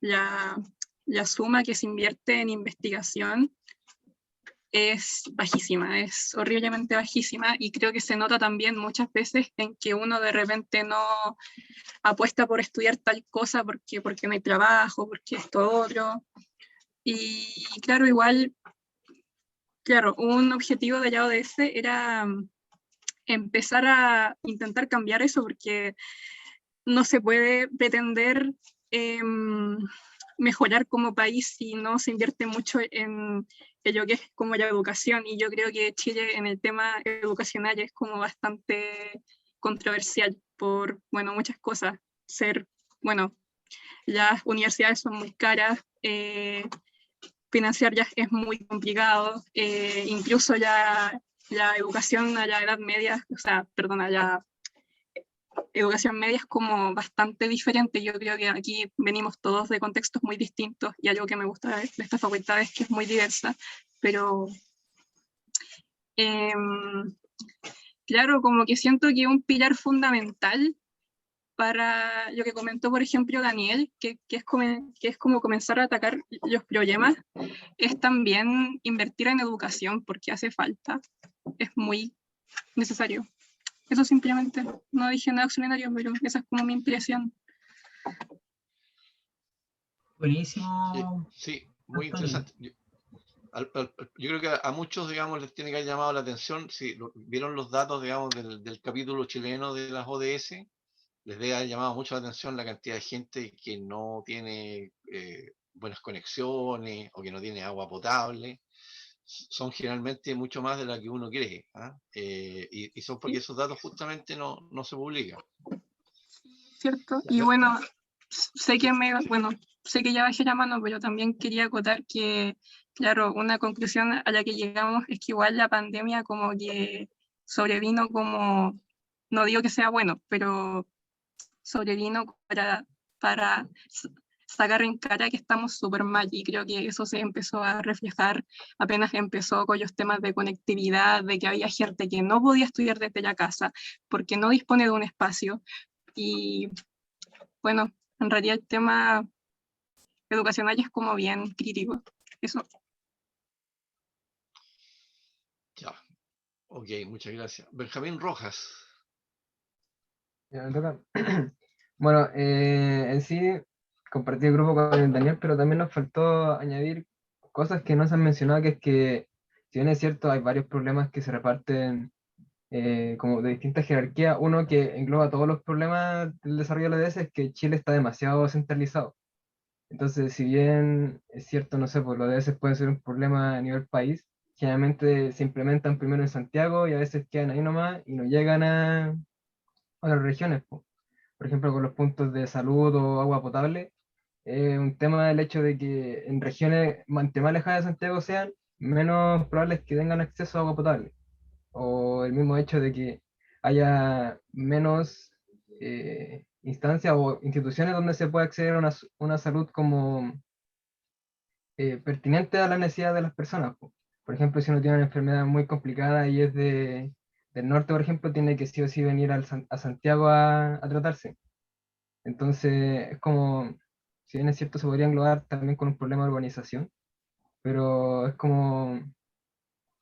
la suma que se invierte en investigación es bajísima, es horriblemente bajísima y creo que se nota también muchas veces en que uno de repente no apuesta por estudiar tal cosa porque no hay trabajo, porque esto otro. Y claro, igual, claro, un objetivo de la ODS era empezar a intentar cambiar eso porque no se puede pretender mejorar como país si no se invierte mucho en lo que es como la educación. Y yo creo que Chile en el tema educacional es como bastante controversial por, bueno, muchas cosas. Bueno, las universidades son muy caras, financiar ya es muy complicado, incluso ya la educación a la edad media, o sea, perdona, la educación media es como bastante diferente. Yo creo que aquí venimos todos de contextos muy distintos y algo que me gusta de esta facultad es que es muy diversa, pero claro, como que siento que un pilar fundamental para lo que comentó, por ejemplo, Daniel, que es como comenzar a atacar los problemas, es también invertir en educación porque hace falta, es muy necesario. Eso simplemente, no dije nada extraordinario, pero esa es como mi impresión. Buenísimo, Sí, muy Antonio. interesante. Yo creo que a muchos, digamos, les tiene que haber llamado la atención, si vieron los datos, digamos, del capítulo chileno de las ODS, les debe haber llamado mucho la atención la cantidad de gente que no tiene buenas conexiones o que no tiene agua potable. Son generalmente mucho más de la que uno cree, ¿ah? Y son porque esos datos justamente no se publican. ¿Cierto? Y bueno, sé que sé que ya bajé la mano, pero también quería acotar que, claro, una conclusión a la que llegamos es que igual la pandemia como que sobrevino como, no digo que sea bueno, pero sobrevino para sacar en cara que estamos súper mal y creo que eso se empezó a reflejar apenas empezó con los temas de conectividad, de que había gente que no podía estudiar desde la casa porque no dispone de un espacio y bueno, en realidad el tema educacional es como bien crítico. Eso. Ya, ok, muchas gracias. Benjamín Rojas. Ya me toca. Bueno, en sí compartí el grupo con el Daniel, pero también nos faltó añadir cosas que no se han mencionado, que es que, si bien es cierto, hay varios problemas que se reparten como de distintas jerarquías. Uno que engloba todos los problemas del desarrollo de la ODS es que Chile está demasiado centralizado. Entonces, si bien es cierto, no sé, pues los ODS pueden ser un problema a nivel país, generalmente se implementan primero en Santiago y a veces quedan ahí nomás y no llegan a otras regiones, po. Por ejemplo, con los puntos de salud o agua potable, un tema el hecho de que en regiones entre más lejanas de Santiago sean, menos probable es que tengan acceso a agua potable. O el mismo hecho de que haya menos instancias o instituciones donde se pueda acceder a una salud como pertinente a la necesidad de las personas, po. Por ejemplo, si uno tiene una enfermedad muy complicada y es del norte, por ejemplo, tiene que sí o sí venir a Santiago a tratarse. Entonces, es como, si bien es cierto, se podría englobar también con un problema de urbanización, pero es como,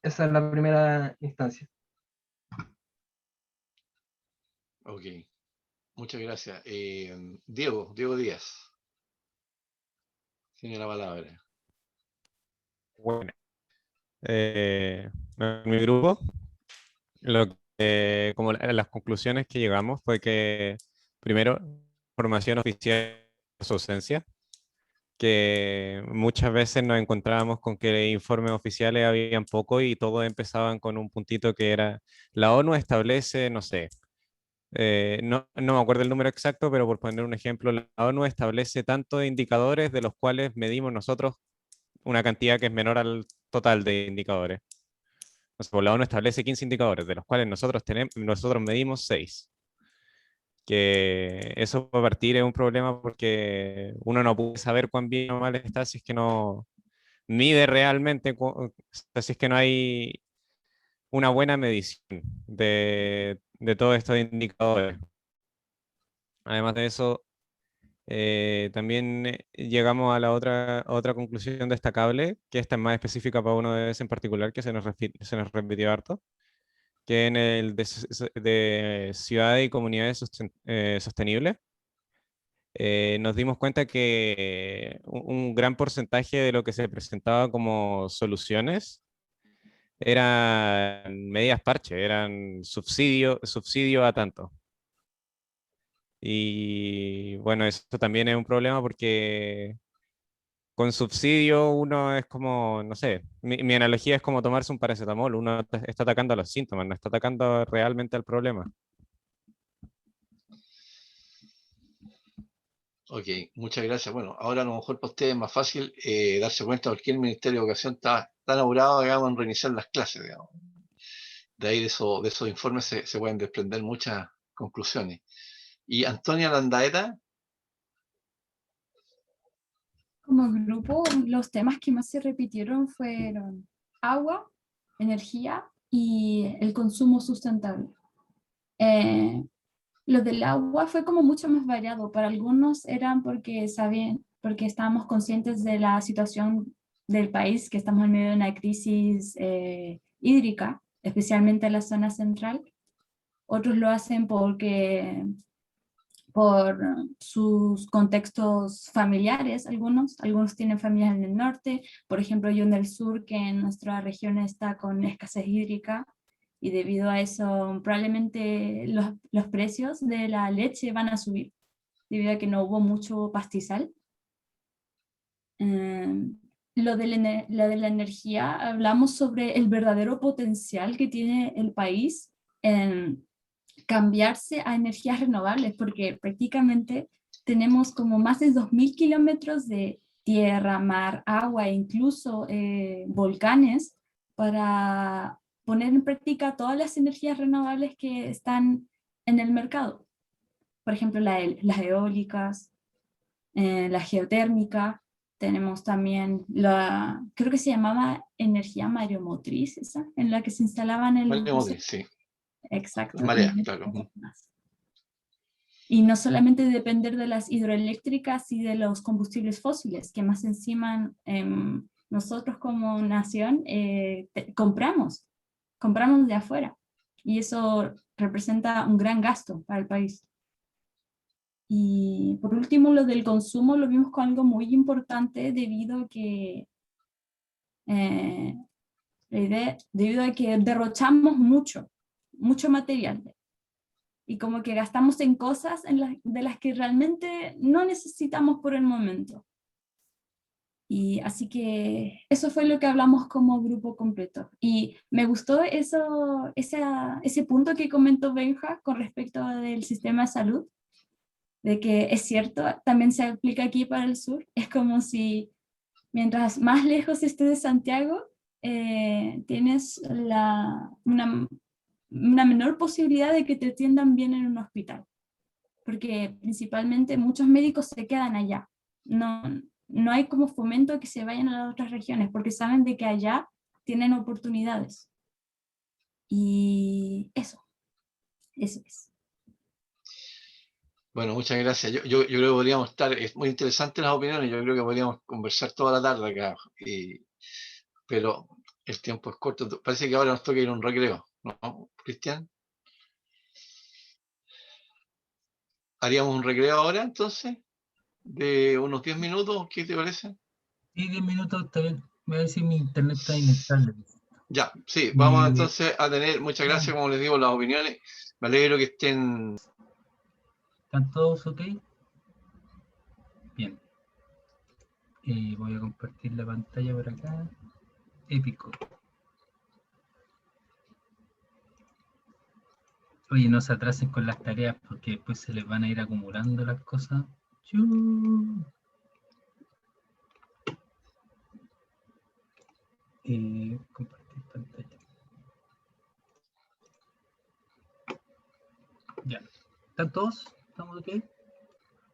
esa es la primera instancia. Ok, Muchas gracias. Diego Díaz, tiene la palabra. Bueno, en mi grupo, como las conclusiones que llegamos fue que, primero, formación oficial de su ausencia, que muchas veces nos encontrábamos con que informes oficiales habían poco y todos empezaban con un puntito que era, la ONU establece, no sé, no me acuerdo el número exacto, pero por poner un ejemplo, la ONU establece tantos indicadores de los cuales medimos nosotros una cantidad que es menor al total de indicadores. O sea, la ONU establece 15 indicadores, de los cuales nosotros medimos 6. Que eso a partir es un problema porque uno no puede saber cuán bien o mal está si es que no mide realmente, o sea, si es que no hay una buena medición de todos estos indicadores. Además de eso, también llegamos a la otra conclusión destacable, que esta es más específica para uno de ese en particular, que se nos repitió harto, que en el de ciudades y comunidades sostenibles, nos dimos cuenta que un gran porcentaje de lo que se presentaba como soluciones eran medidas parche, eran subsidio a tanto. Y bueno, eso también es un problema porque con subsidio uno es como, no sé, mi analogía es como tomarse un paracetamol, uno está atacando a los síntomas, no está atacando realmente al problema. Ok, muchas gracias. Bueno, ahora a lo mejor para ustedes es más fácil darse cuenta por qué el Ministerio de Educación está tan apurado, digamos, en reiniciar las clases, digamos. De ahí de esos informes se pueden desprender muchas conclusiones. Y Antonia Landaeta, Como grupo, los temas que más se repitieron fueron agua, energía y el consumo sustentable. Eh, lo del agua fue como mucho más variado. Para algunos eran porque estábamos conscientes de la situación del país, que estamos en medio de una crisis hídrica, especialmente en la zona central. Otros lo hacen por sus contextos familiares, algunos tienen familias en el norte, por ejemplo yo en el sur, que en nuestra región está con escasez hídrica, y debido a eso probablemente los precios de la leche van a subir, debido a que no hubo mucho pastizal. Lo de la energía, hablamos sobre el verdadero potencial que tiene el país en cambiarse a energías renovables, porque prácticamente tenemos como más de 2.000 kilómetros de tierra, mar, agua e incluso volcanes para poner en práctica todas las energías renovables que están en el mercado. Por ejemplo, las eólicas, la geotérmica, tenemos también creo que se llamaba energía mareomotriz, esa, en la que se instalaban en los océanos. sí, Exacto. marea, claro. Y no solamente depender de las hidroeléctricas y de los combustibles fósiles, que más encima nosotros como nación compramos de afuera. Y eso representa un gran gasto para el país. Y por último, lo del consumo lo vimos como algo muy importante debido a que derrochamos mucho material. Y como que gastamos en cosas de las que realmente no necesitamos por el momento. Y así que eso fue lo que hablamos como grupo completo. Y me gustó ese punto que comentó Benja con respecto del sistema de salud, de que es cierto, también se aplica aquí para el sur. Es como si mientras más lejos estés de Santiago, tienes una menor posibilidad de que te atiendan bien en un hospital, porque principalmente muchos médicos se quedan allá. No hay como fomento que se vayan a las otras regiones, porque saben de que allá tienen oportunidades. Y eso es. Bueno, muchas gracias. Yo creo que podríamos estar, es muy interesante las opiniones, yo creo que podríamos conversar toda la tarde acá, pero el tiempo es corto. Parece que ahora nos toca ir a un recreo, ¿no, Cristian? haríamos un recreo ahora, entonces, de unos 10 minutos, ¿qué te parece? Y 10 minutos está bien. Voy a ver si mi internet está inestable. Ya, sí, vamos Y- entonces a tener, muchas gracias, como les digo, las opiniones. Me alegro que estén. ¿Están todos ok? Bien. Voy a compartir la pantalla por acá. Épico. Oye, no se atrasen con las tareas porque después se les van a ir acumulando las cosas. ¡Chu! Compartir pantalla. Ya. ¿Están todos? ¿Estamos ok?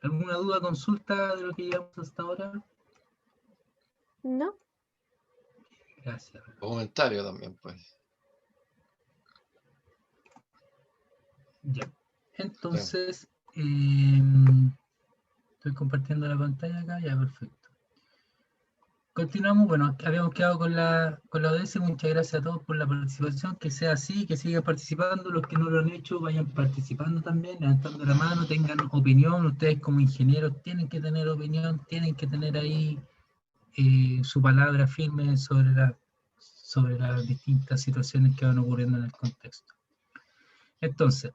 ¿Alguna duda, consulta de lo que llevamos hasta ahora? No. Gracias. Comentario también, pues. Ya. Entonces, estoy compartiendo la pantalla acá, ya perfecto. Continuamos, bueno, habíamos quedado con la ODS, muchas gracias a todos por la participación, que sea así, que sigan participando, los que no lo han hecho vayan participando también, levantando la mano, tengan opinión, ustedes como ingenieros tienen que tener opinión, tienen que tener ahí su palabra firme sobre las distintas situaciones que van ocurriendo en el contexto. Entonces,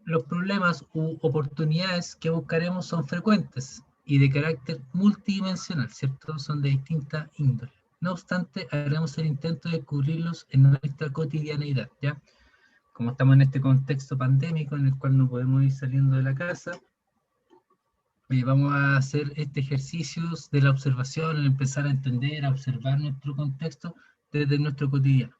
los problemas u oportunidades que buscaremos son frecuentes y de carácter multidimensional, ¿cierto? Son de distinta índole. No obstante, haremos el intento de descubrirlos en nuestra cotidianeidad, ¿ya? Como estamos en este contexto pandémico en el cual no podemos ir saliendo de la casa, vamos a hacer este ejercicio de la observación, empezar a entender, a observar nuestro contexto desde nuestro cotidiano.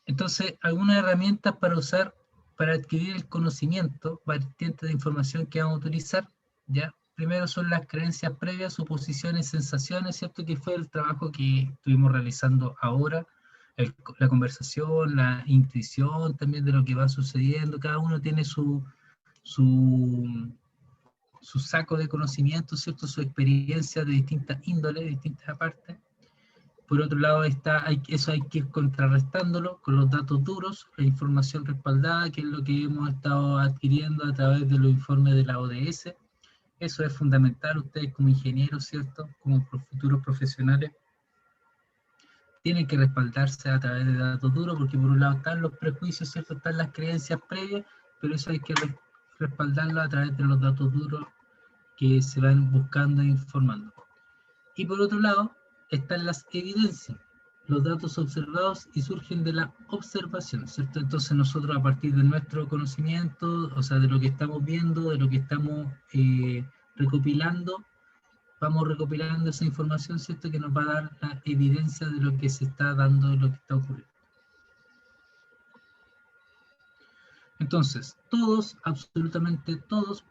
Entonces, algunas herramientas para usar, para adquirir el conocimiento, vertiente de información que vamos a utilizar, ¿ya? Primero son las creencias previas, suposiciones, sensaciones, ¿cierto? Que fue el trabajo que estuvimos realizando ahora, la conversación, la intuición también de lo que va sucediendo, cada uno tiene su saco de conocimiento, ¿cierto? Su experiencia de distintas índoles, de distintas partes. Por otro lado, eso hay que ir contrarrestándolo con los datos duros, la información respaldada, que es lo que hemos estado adquiriendo a través de los informes de la ODS. Eso es fundamental, ustedes como ingenieros, ¿cierto? Como futuros profesionales, tienen que respaldarse a través de datos duros, porque por un lado están los prejuicios, ¿cierto? Están las creencias previas, pero eso hay que respaldarlo a través de los datos duros que se van buscando e informando. Y por otro lado, están las evidencias, los datos observados y surgen de la observación, ¿cierto? Entonces nosotros a partir de nuestro conocimiento, o sea, de lo que estamos viendo, de lo que estamos recopilando, vamos recopilando esa información, ¿cierto? Que nos va a dar la evidencia de lo que se está dando, de lo que está ocurriendo. Entonces, todos, absolutamente todos,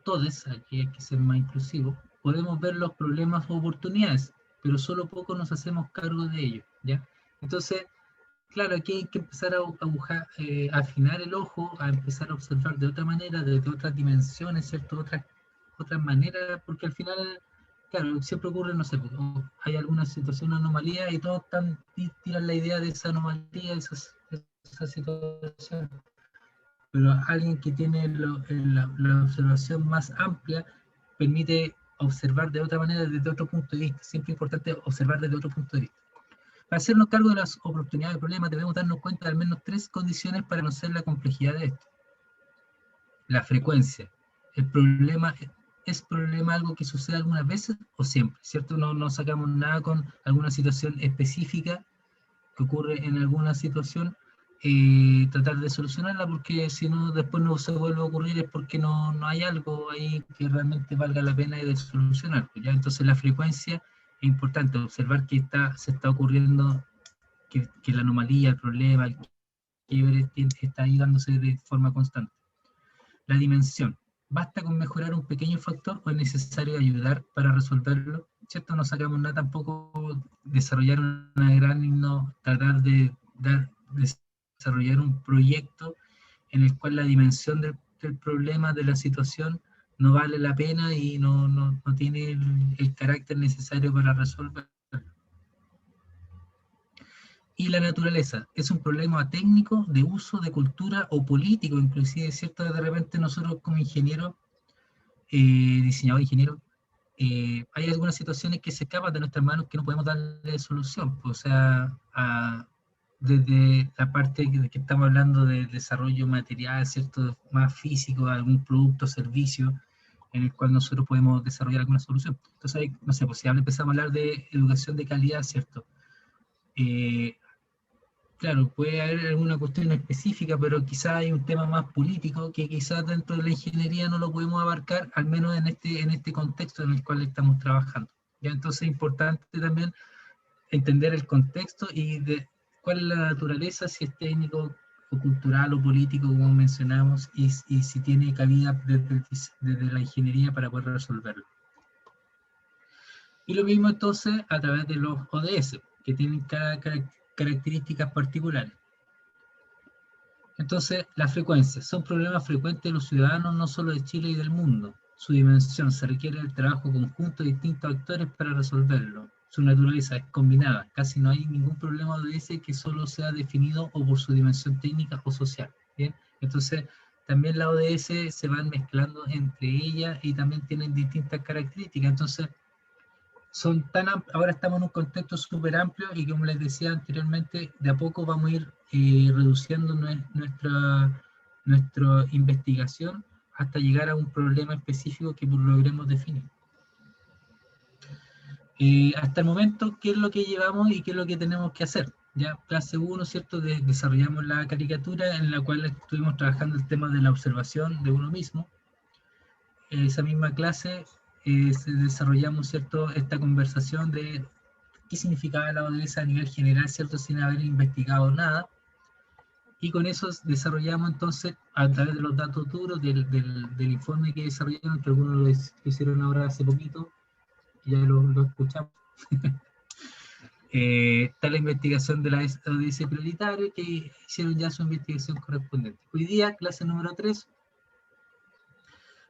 todos, aquí hay que ser más inclusivos, podemos ver los problemas o oportunidades, pero solo poco nos hacemos cargo de ello, ¿ya? Entonces, claro, aquí hay que empezar a afinar el ojo, a empezar a observar de otra manera, desde otras dimensiones, ¿cierto? Otras maneras, porque al final, claro, siempre ocurre, no sé, hay alguna situación, anomalía, y todos tiran la idea de esa anomalía, esa situación. Pero alguien que tiene la observación más amplia permite observar de otra manera, desde otro punto de vista. Siempre es importante observar desde otro punto de vista. Para hacernos cargo de las oportunidades y problemas, debemos darnos cuenta de al menos 3 condiciones para conocer la complejidad de esto. La frecuencia. El problema es algo que sucede algunas veces o siempre, ¿cierto? No sacamos nada con alguna situación específica que ocurre en alguna situación, tratar de solucionarla, porque si no, después no se vuelve a ocurrir, es porque no hay algo ahí que realmente valga la pena de solucionar, ¿ya? Entonces la frecuencia es importante, observar que se está ocurriendo, que la anomalía, el problema, el quiebre está ahí dándose de forma constante. La dimensión. ¿Basta con mejorar un pequeño factor o es necesario ayudar para resolverlo? ¿Cierto? No sacamos nada tampoco desarrollar una gran, tratar de desarrollar un proyecto en el cual la dimensión del problema, de la situación, no vale la pena y no tiene el carácter necesario para resolverlo. y la naturaleza. Es un problema técnico, de uso, de cultura o político, inclusive, ¿cierto? De repente nosotros como ingenieros, diseñador ingeniero, hay algunas situaciones que se escapan de nuestras manos que no podemos darle solución. O sea, desde la parte que estamos hablando de desarrollo material, ¿cierto? Más físico, algún producto o servicio en el cual nosotros podemos desarrollar alguna solución. Entonces, no sé, pues si empezamos a hablar de educación de calidad, ¿cierto? Claro, puede haber alguna cuestión específica, pero quizás hay un tema más político que quizás dentro de la ingeniería no lo podemos abarcar, al menos en este contexto en el cual estamos trabajando. ¿Ya? Entonces es importante también entender el contexto y de cuál es la naturaleza, si es técnico o cultural o político, como mencionamos, y si tiene cabida desde la ingeniería para poder resolverlo. Y lo mismo entonces a través de los ODS, que tienen cada características particulares. Entonces, las frecuencias son problemas frecuentes de los ciudadanos no solo de Chile y del mundo. Su dimensión se requiere el trabajo conjunto de distintos actores para resolverlo. Su naturaleza es combinada, casi no hay ningún problema ODS que solo sea definido o por su dimensión técnica o social. ¿Bien? Entonces, también las ODS se van mezclando entre ellas y también tienen distintas características. Entonces, ahora estamos en un contexto súper amplio y como les decía anteriormente, de a poco vamos a ir reduciendo nuestra investigación hasta llegar a un problema específico que logremos definir. Hasta el momento, ¿qué es lo que llevamos y qué es lo que tenemos que hacer? Ya, clase 1, ¿cierto? Desarrollamos la caricatura en la cual estuvimos trabajando el tema de la observación de uno mismo. Esa misma clase desarrollamos, ¿cierto?, esta conversación de qué significaba la ODS a nivel general, ¿cierto?, sin haber investigado nada. Y con eso desarrollamos entonces, a través de los datos duros del informe que desarrollaron, que algunos lo hicieron ahora hace poquito, ya lo escuchamos. Está la investigación de la ODS prioritaria, que hicieron ya su investigación correspondiente. Hoy día, clase número 3,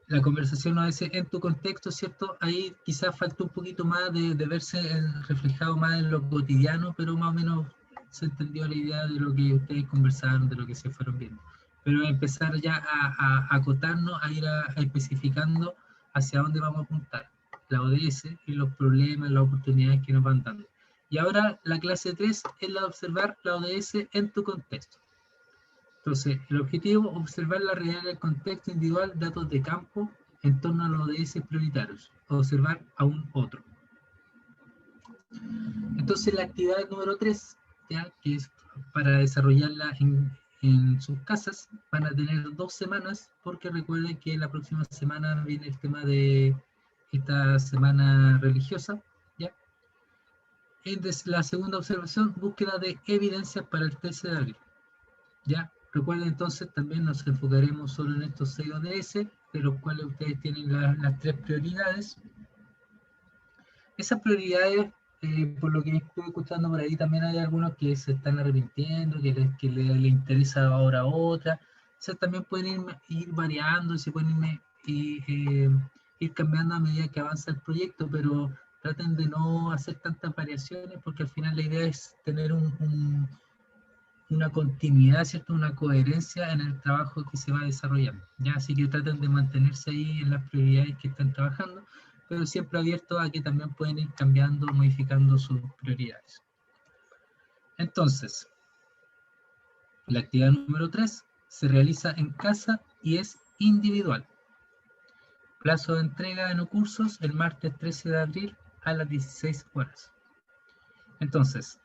la conversación ODS en tu contexto, ¿cierto? Ahí quizás falta un poquito más de verse reflejado más en lo cotidiano, pero más o menos se entendió la idea de lo que ustedes conversaron, de lo que se fueron viendo. Pero empezar ya a acotarnos, a ir especificando hacia dónde vamos a apuntar, la ODS y los problemas, las oportunidades que nos van dando. Y ahora la clase 3 es la de observar la ODS en tu contexto. Entonces, el objetivo es observar la realidad del contexto individual, datos de campo, en torno a los ODS prioritarios, observar a un otro. Entonces, la actividad número 3, ¿ya?, que es para desarrollarla en sus casas, van a tener 2 semanas, porque recuerden que la próxima semana viene el tema de esta semana religiosa, ¿ya? Entonces, la segunda observación, búsqueda de evidencias para el 13 de abril, ¿ya? Recuerden entonces, también nos enfocaremos solo en estos 6 ODS, de los cuales ustedes tienen las 3 prioridades. Esas prioridades, por lo que estuve escuchando por ahí, también hay algunos que se están arrepintiendo, que les interesa ahora otra. O sea, también pueden ir variando, se pueden ir cambiando a medida que avanza el proyecto, pero traten de no hacer tantas variaciones, porque al final la idea es tener una continuidad, ¿cierto?, una coherencia en el trabajo que se va desarrollando, ¿ya? Así que traten de mantenerse ahí en las prioridades que están trabajando, pero siempre abiertos a que también pueden ir cambiando, modificando sus prioridades. Entonces, la actividad número 3 se realiza en casa y es individual. Plazo de entrega en cursos el martes 13 de abril a las 16 horas. Entonces,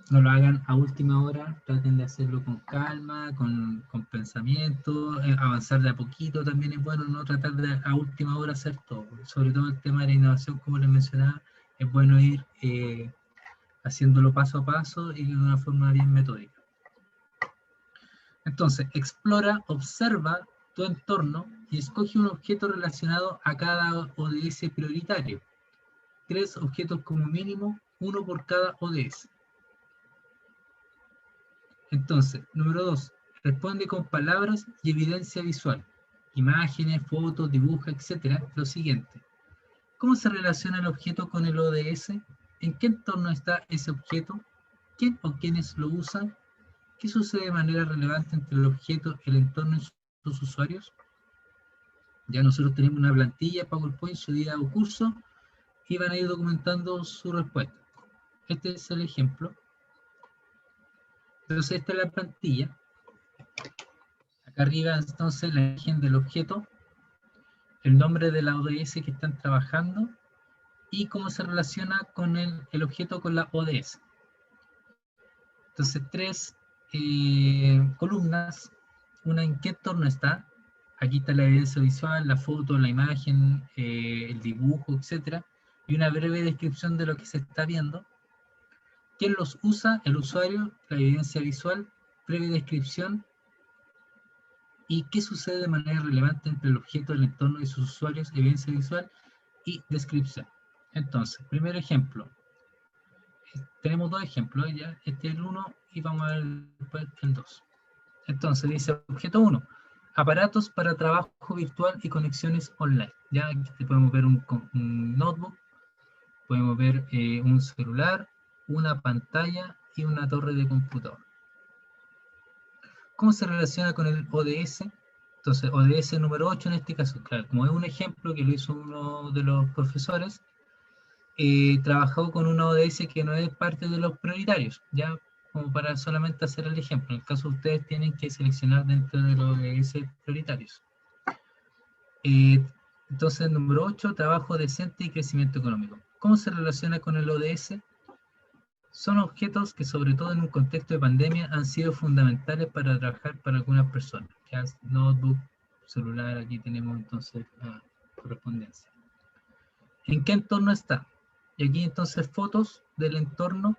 no lo hagan a última hora, traten de hacerlo con calma, con pensamiento, avanzar de a poquito. También es bueno no tratar de a última hora hacer todo, sobre todo el tema de la innovación, como les mencionaba, es bueno ir haciéndolo paso a paso y de una forma bien metódica. Entonces, explora, observa tu entorno y escoge un objeto relacionado a cada ODS prioritario. 3 objetos como mínimo, 1 por cada ODS. Entonces, número 2, responde con palabras y evidencia visual, imágenes, fotos, dibujos, etc. Lo siguiente: ¿cómo se relaciona el objeto con el ODS? ¿En qué entorno está ese objeto? quién o quiénes lo usan, qué sucede de manera relevante entre el objeto, el entorno y sus usuarios. Ya nosotros tenemos una plantilla PowerPoint subida a un curso y van a ir documentando su respuesta. Este es el ejemplo. Entonces esta es la plantilla. Acá arriba entonces la imagen del objeto, el nombre de la ODS que están trabajando y cómo se relaciona con el objeto con la ODS. Entonces 3 columnas, una en qué entorno está. Aquí está la evidencia visual, la foto, la imagen, el dibujo, etc. Y una breve descripción de lo que se está viendo. ¿Quién los usa? El usuario, la evidencia visual, breve descripción. ¿Y qué sucede de manera relevante entre el objeto, el entorno y sus usuarios? Evidencia visual y descripción. Entonces, primer ejemplo. Tenemos 2 ejemplos, ya. Este es el 1 y vamos a ver después el 2. Entonces dice objeto 1. Aparatos para trabajo virtual y conexiones online. Ya aquí podemos ver un notebook, podemos ver un celular, una pantalla y una torre de computador. ¿Cómo se relaciona con el ODS? Entonces, ODS número 8 en este caso, claro, como es un ejemplo que lo hizo uno de los profesores, trabajó con una ODS que no es parte de los prioritarios, ya como para solamente hacer el ejemplo. En el caso de ustedes tienen que seleccionar dentro de los ODS prioritarios. Entonces, número 8, trabajo decente y crecimiento económico. ¿Cómo se relaciona con el ODS? Son objetos que, sobre todo en un contexto de pandemia, han sido fundamentales para trabajar para algunas personas. Ya notebook, celular, aquí tenemos entonces la correspondencia. ¿En qué entorno está? Y aquí entonces fotos del entorno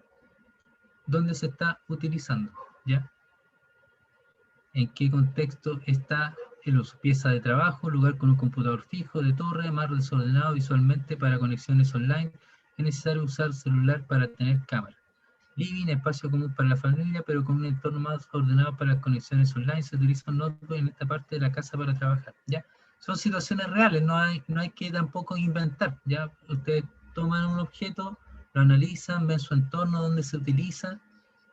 donde se está utilizando, ¿ya? ¿En qué contexto está el uso? Pieza de trabajo, lugar con un computador fijo, de torre, más desordenado visualmente para conexiones online. Es necesario usar celular para tener cámara. Living, espacio común para la familia, pero con un entorno más ordenado para las conexiones online. Se utiliza un notebook en esta parte de la casa para trabajar, ¿ya? Son situaciones reales, no hay que tampoco inventar, ¿ya? Ustedes toman un objeto, lo analizan, ven su entorno, dónde se utiliza,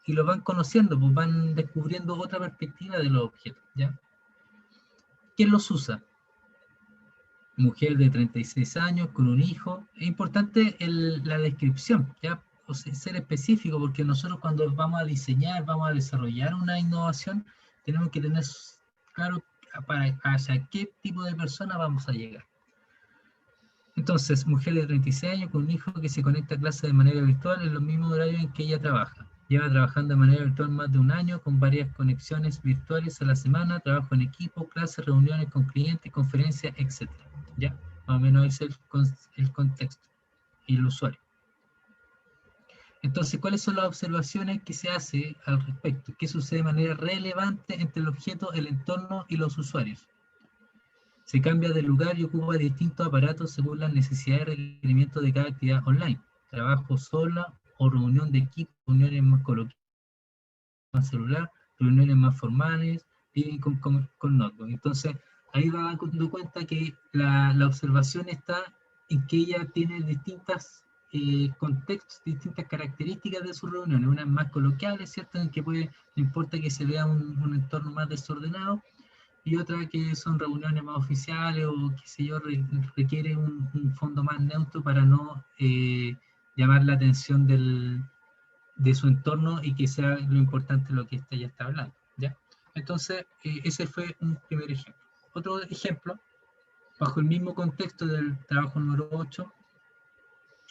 y lo van conociendo, pues van descubriendo otra perspectiva de los objetos, ¿ya? ¿Quién los usa? Mujer de 36 años, con un hijo. Es importante la descripción, ¿ya? O sea, ser específico, porque nosotros cuando vamos a diseñar, vamos a desarrollar una innovación, tenemos que tener claro hacia qué tipo de persona vamos a llegar. Entonces, mujer de 36 años con un hijo que se conecta a clase de manera virtual en los mismos horarios en que ella trabaja. Lleva trabajando de manera virtual más de un año, con varias conexiones virtuales a la semana, trabajo en equipo, clases, reuniones con clientes, conferencias, etc. ¿Ya? Más o menos ese es el contexto y el usuario. Entonces, ¿cuáles son las observaciones que se hace al respecto? ¿Qué sucede de manera relevante entre el objeto, el entorno y los usuarios? Se cambia de lugar y ocupa distintos aparatos según las necesidades y requerimientos de cada actividad online. Trabajo sola o reunión de equipo, reuniones más coloquiales, más celular, reuniones más formales, y con notebook. Entonces, ahí va dando cuenta que la observación está en que ella tiene distintas contextos, distintas características de sus reuniones. Unas más coloquiales, ¿cierto? En que no importa que se vea un entorno más desordenado, y otras que son reuniones más oficiales o, qué sé yo, requiere un fondo más neutro para no llamar la atención de su entorno y que sea lo importante lo que ella está hablando, ¿ya? Entonces, ese fue un primer ejemplo. Otro ejemplo, bajo el mismo contexto del trabajo número 8,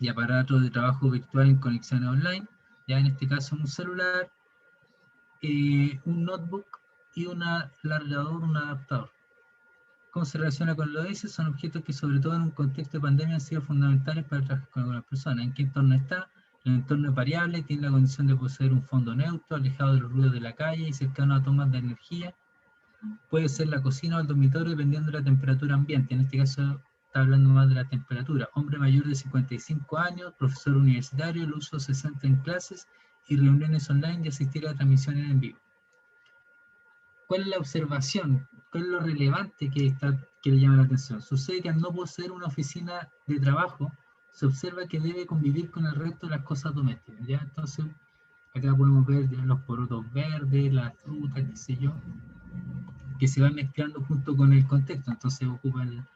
y aparatos de trabajo virtual en conexiones online, ya en este caso un celular, un notebook y un alargador, un adaptador. ¿Cómo se relaciona con el ODS? Son objetos que, sobre todo en un contexto de pandemia, han sido fundamentales para trabajar con algunas personas. ¿En qué entorno está? El entorno es variable, tiene la condición de poseer un fondo neutro, alejado de los ruidos de la calle y cercano a tomas de energía. Puede ser la cocina o el dormitorio, dependiendo de la temperatura ambiente. En este caso, está hablando más de la temperatura. Hombre mayor de 55 años, profesor universitario, el uso se centra en clases y reuniones online y asistir a transmisiones en vivo. ¿Cuál es la observación? ¿Cuál es lo relevante que le llama la atención? Sucede que al no poseer una oficina de trabajo, se observa que debe convivir con el resto de las cosas domésticas, ¿ya? Entonces, Acá podemos ver ya los porotos verdes, las frutas, qué sé yo, que se van mezclando junto con el contexto. Entonces ocupan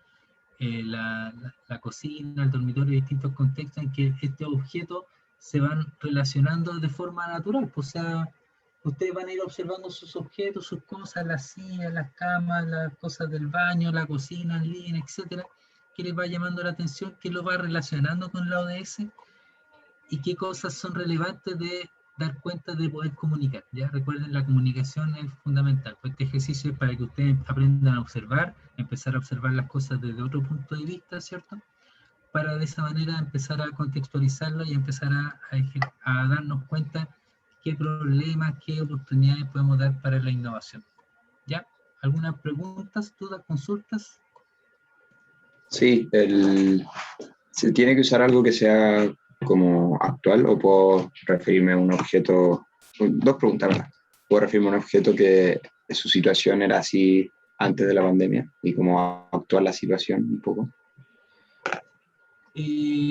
la cocina, el dormitorio, distintos contextos en que estos objetos se van relacionando de forma natural. O sea, ustedes van a ir observando sus objetos, sus cosas, las sillas, las camas, las cosas del baño, la cocina, el living, etcétera, que les va llamando la atención, que lo va relacionando con la ODS y qué cosas son relevantes de dar cuenta de poder comunicar. Ya recuerden, la comunicación es fundamental. Pues este ejercicio es para que ustedes aprendan a observar, empezar a observar las cosas desde otro punto de vista, ¿cierto? Para de esa manera empezar a contextualizarlo y empezar a darnos cuenta qué problemas, qué oportunidades podemos dar para la innovación. ¿Ya? ¿Algunas preguntas, dudas, consultas? Sí, ¿se tiene que usar algo que sea como actual o puedo referirme a un objeto? Dos preguntas, ¿verdad? ¿Puedo referirme a un objeto que su situación era así antes de la pandemia y cómo actual la situación un poco?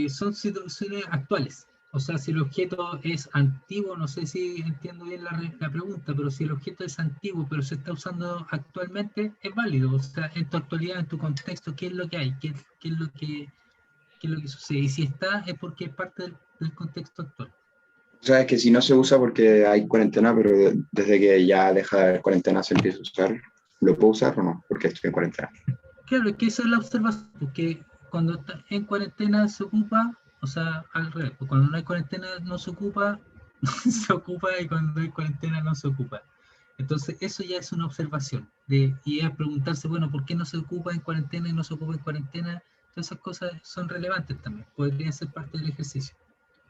Son situaciones actuales. O sea, si el objeto es antiguo, no sé si entiendo bien la pregunta, pero si el objeto es antiguo, pero se está usando actualmente, es válido. O sea, en tu actualidad, en tu contexto, ¿qué es lo que hay? ¿Qué es lo que sucede? Y si está, es porque es parte del contexto actual. O sea, es que si no se usa porque hay cuarentena, pero desde que ya deja de haber cuarentena se empieza a usar, ¿lo puedo usar o no? Porque estoy en cuarentena. Claro, es que esa es la observación, porque cuando está en cuarentena se ocupa, o sea, al revés, pues cuando no hay cuarentena no se ocupa, se ocupa, y cuando hay cuarentena no se ocupa. Entonces, eso ya es una observación, y es preguntarse, bueno, ¿por qué no se ocupa en cuarentena y no se ocupa en cuarentena? Todas esas cosas son relevantes también, podrían ser parte del ejercicio.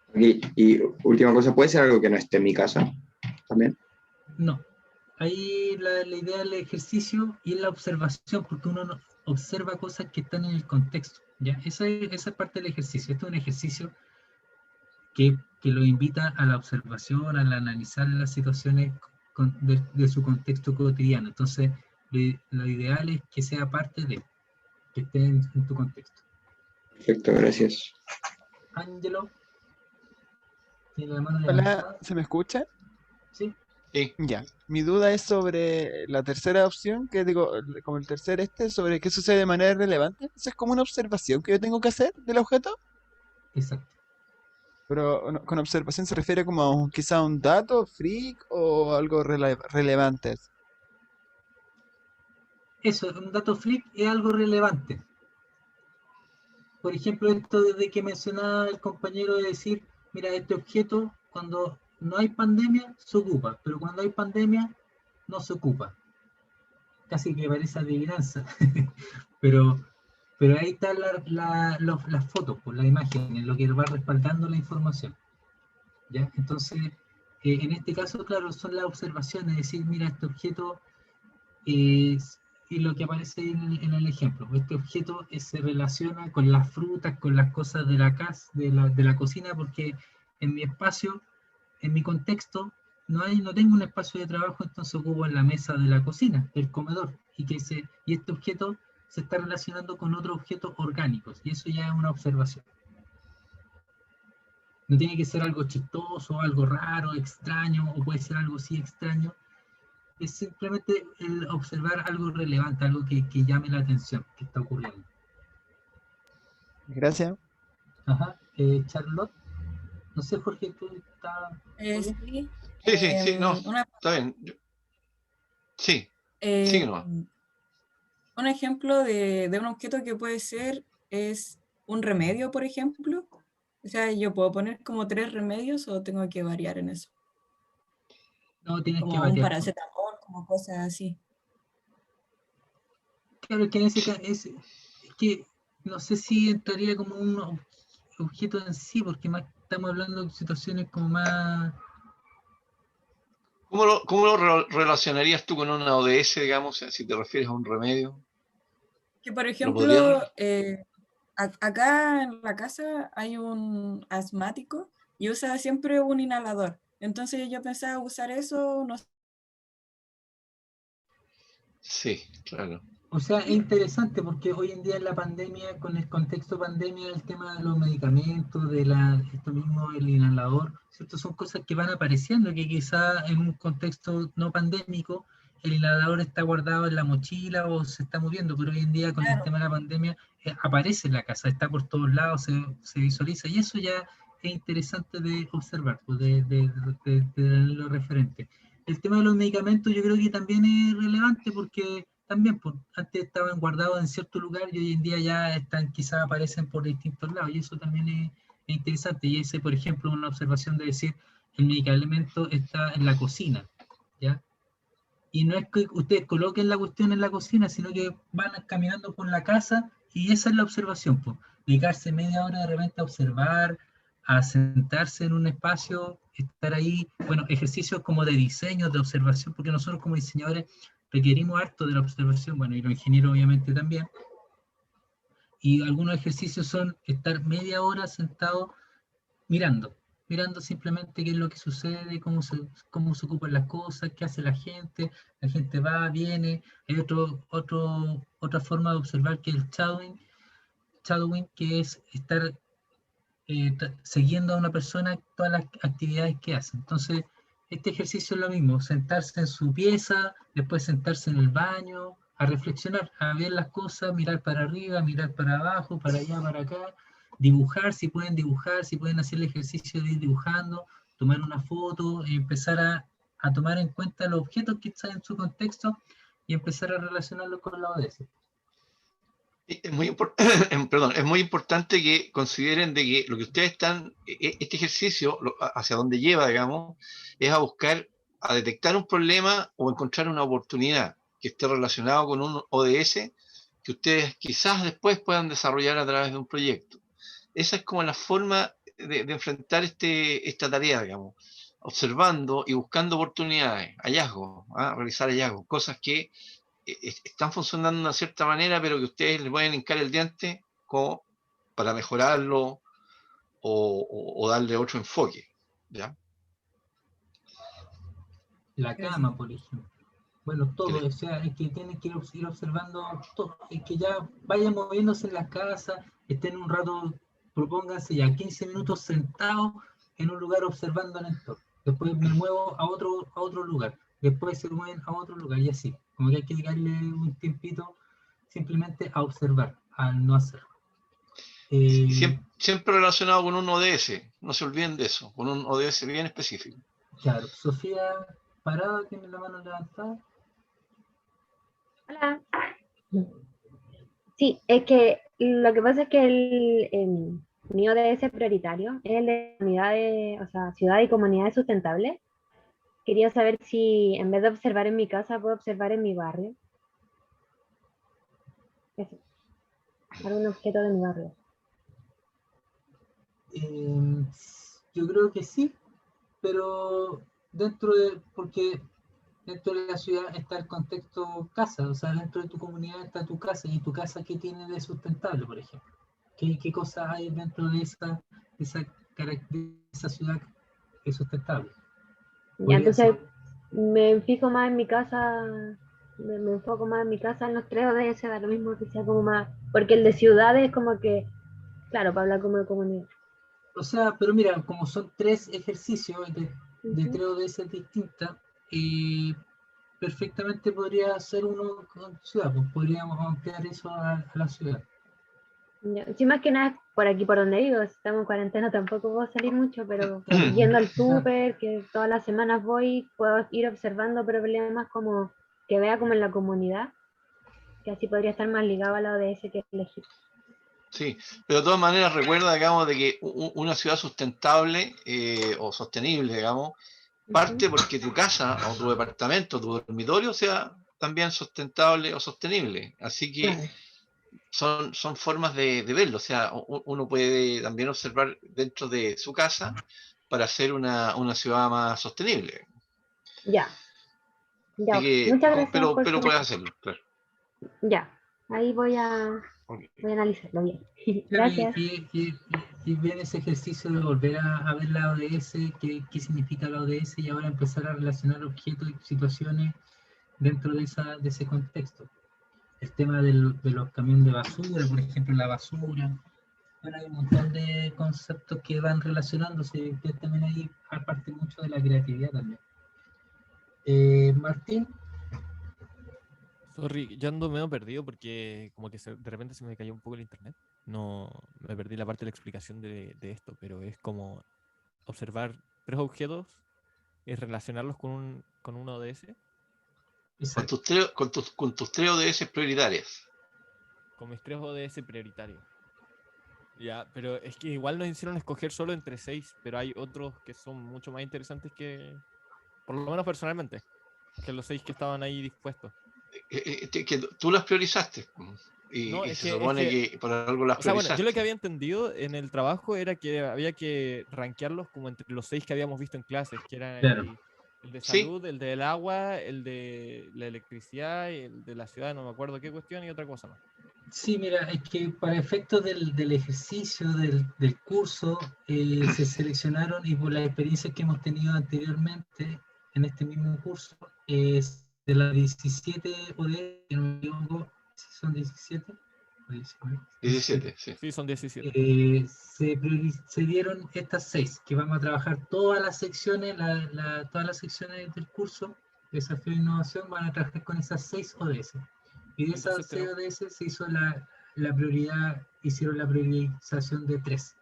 Okay. Y última cosa, ¿puede ser algo que no esté en mi casa también? No, ahí la idea del ejercicio y la observación, porque uno observa cosas que están en el contexto, ¿ya? Esa es parte del ejercicio. Esto es un ejercicio que lo invita a la observación, a analizar las situaciones de su contexto cotidiano. Entonces, lo ideal es que sea parte de, que esté en tu contexto. Perfecto, gracias. Ángelo, tiene la mano Hola, levantada. ¿se me escucha? Sí. Sí. Ya. Mi duda es sobre la tercera opción, que digo, como el tercer sobre qué sucede de manera relevante. Eso es como una observación que yo tengo que hacer del objeto, Exacto. pero con observación se refiere como a quizá un dato, freak o algo relevante. Eso, un dato freak es algo relevante. Por ejemplo, esto desde que mencionaba el compañero de decir, mira, este objeto cuando no hay pandemia se ocupa, pero cuando hay pandemia no se ocupa. Casi que parece adivinanza. pero ahí están las fotos, pues, las imágenes, lo que va respaldando la información. ¿Ya? Entonces, en este caso, claro, son las observaciones, decir, mira, este objeto es, y lo que aparece en el ejemplo, este objeto se relaciona con las frutas, con las cosas de la casa, de la cocina, porque en mi espacio, en mi contexto, no tengo un espacio de trabajo, entonces ocupo en la mesa de la cocina, el comedor, y este objeto se está relacionando con otros objetos orgánicos, y eso ya es una observación. No tiene que ser algo chistoso, algo raro, extraño, o puede ser algo sí extraño. Es simplemente el observar algo relevante, algo que llame la atención, que está ocurriendo. Gracias. Ajá. Charlotte, no sé, Jorge, tú estás... Sí. Sí, no, está bien. Sí, sí, no. Un ejemplo de un objeto que puede ser es un remedio, por ejemplo. O sea, yo puedo poner como 3 remedios o tengo que variar en eso. No, tienes como que variar. Un paracetamol, como cosas así. Claro, que en ese caso es que no sé si entraría como un objeto en sí, porque más estamos hablando de situaciones como más... ¿Cómo lo relacionarías tú con una ODS, digamos, si te refieres a un remedio? Que por ejemplo, acá en la casa hay un asmático y usa siempre un inhalador. Entonces yo pensaba usar eso, no sé. Sí, claro. O sea, es interesante porque hoy en día en la pandemia, con el contexto pandemia, el tema de los medicamentos, esto mismo, el inhalador, ¿cierto? Son cosas que van apareciendo, que quizá en un contexto no pandémico, el inhalador está guardado en la mochila o se está moviendo, pero hoy en día con el tema de la pandemia aparece en la casa, está por todos lados, se visualiza, y eso ya es interesante de observar, pues, de tenerlo referente. El tema de los medicamentos yo creo que también es relevante porque también pues, antes estaban guardados en cierto lugar y hoy en día ya están, quizás aparecen por distintos lados, y eso también es interesante. Y ese, por ejemplo, una observación de decir, el medicamento está en la cocina, ¿ya? Y no es que ustedes coloquen la cuestión en la cocina, sino que van caminando por la casa y esa es la observación, pues. Dedicarse media hora de repente a observar, a sentarse en un espacio, estar ahí, bueno, ejercicios como de diseño, de observación, porque nosotros como diseñadores requerimos harto de la observación, bueno, y los ingenieros obviamente también, y algunos ejercicios son estar media hora sentado mirando simplemente qué es lo que sucede, cómo se ocupan las cosas, qué hace la gente va, viene. Hay otra forma de observar que es el shadowing, que es estar siguiendo a una persona todas las actividades que hace. Entonces, este ejercicio es lo mismo, sentarse en su pieza, después sentarse en el baño, a reflexionar, a ver las cosas, mirar para arriba, mirar para abajo, para allá, para acá, dibujar, si pueden hacer el ejercicio de ir dibujando, tomar una foto, y empezar a tomar en cuenta los objetos que están en su contexto y empezar a relacionarlos con la ODS. Es muy, perdón, es muy importante que consideren de que lo que ustedes están, este ejercicio, hacia donde lleva, digamos, es a buscar, a detectar un problema o encontrar una oportunidad que esté relacionado con un ODS que ustedes quizás después puedan desarrollar a través de un proyecto. Esa es como la forma de enfrentar esta tarea, digamos, observando y buscando oportunidades, hallazgos, realizar hallazgos, cosas que están funcionando de una cierta manera, pero que ustedes le pueden hincar el diente como para mejorarlo o darle otro enfoque, ¿ya? La cama, por ejemplo. Bueno, todo, o sea, es que tienen que ir observando todo, es que ya vayan moviéndose en la casa, estén un rato, propónganse ya 15 minutos sentados en un lugar observando el entorno. Después me muevo a otro lugar, después se mueven a otro lugar y así. Como que hay que dedicarle un tiempito simplemente a observar, a no hacerlo. Siempre relacionado con un ODS, no se olviden de eso, con un ODS bien específico. Claro, Sofía Parada tiene la mano levantada. Hola. Sí, es que lo que pasa es que mi ODS prioritario es el de comunidades, o sea, ciudad y comunidades sustentables. Quería saber si en vez de observar en mi casa, puedo observar en mi barrio. Eso. Algún objeto de mi barrio. Yo creo que sí, pero porque dentro de la ciudad está el contexto casa, o sea, dentro de tu comunidad está tu casa, y tu casa, ¿qué tiene de sustentable, por ejemplo? ¿Qué cosas hay dentro de esa ciudad que es sustentable? Ya, entonces me fijo más en mi casa, me enfoco más en mi casa, en los 3 ODS, da lo mismo que sea como más, porque el de ciudades es como que, claro, para hablar como de comunidad. O sea, pero mira, como son 3 ejercicios de 3 ODS distintas, perfectamente podría ser uno con ciudad, pues podríamos ampliar eso a la ciudad. Sí, más que nada por aquí, por donde vivo, si estamos en cuarentena tampoco puedo salir mucho, pero yendo al súper, que todas las semanas voy, puedo ir observando problemas como que vea como en la comunidad, que así podría estar más ligado a la ODS que elegir. Sí, pero de todas maneras recuerda, digamos, de que una ciudad sustentable o sostenible, digamos, parte porque tu casa o tu departamento, tu dormitorio sea también sustentable o sostenible. Así que son formas de verlo. O sea, uno puede también observar dentro de su casa para hacer una ciudad más sostenible. Ya. Que, muchas gracias. Pero puedes hacerlo, claro. Ya, ahí voy a analizarlo bien. Gracias. Y ver ese ejercicio de volver a ver la ODS, qué significa la ODS, y ahora empezar a relacionar objetos y situaciones dentro de ese contexto. el tema de los camiones de basura, por ejemplo, la basura. Bueno, hay un montón de conceptos que van relacionándose, que también ahí aparte mucho de la creatividad también. Martín. Sorry, yo ando medio perdido porque como que de repente se me cayó un poco el internet. No, me perdí la parte de la explicación de esto, pero es como observar 3 objetos y relacionarlos con un ODS. Con tus 3 ODS prioritarias. Con mis 3 ODS prioritarios. Ya, pero es que igual nos hicieron escoger solo entre 6, pero hay otros que son mucho más interesantes que, por lo menos personalmente, que los 6 que estaban ahí dispuestos. Que tú las priorizaste. Y, No, y es se que- supone es que por algo las O sea, bueno, priorizaste. yo lo que había entendido en el trabajo era que había que rankearlos como entre los 6 que habíamos visto en clases, que eran Claro. el de Sí. salud, el del agua, el de la electricidad, y el de la ciudad, no me acuerdo qué cuestión, y otra cosa más. Sí, mira, es que para efectos del ejercicio, del curso, se seleccionaron, y por las experiencias que hemos tenido anteriormente en este mismo curso, es de las 17 ODS, que no me equivoco, si son 17 o 19. 17, sí. Sí, son 17. Se dieron estas 6, que vamos a trabajar todas las secciones, todas las secciones del curso, Desafío de Innovación, van a trabajar con esas 6 ODS. Y de esas Entonces 6 ODS se hizo la prioridad, hicieron la priorización de 3.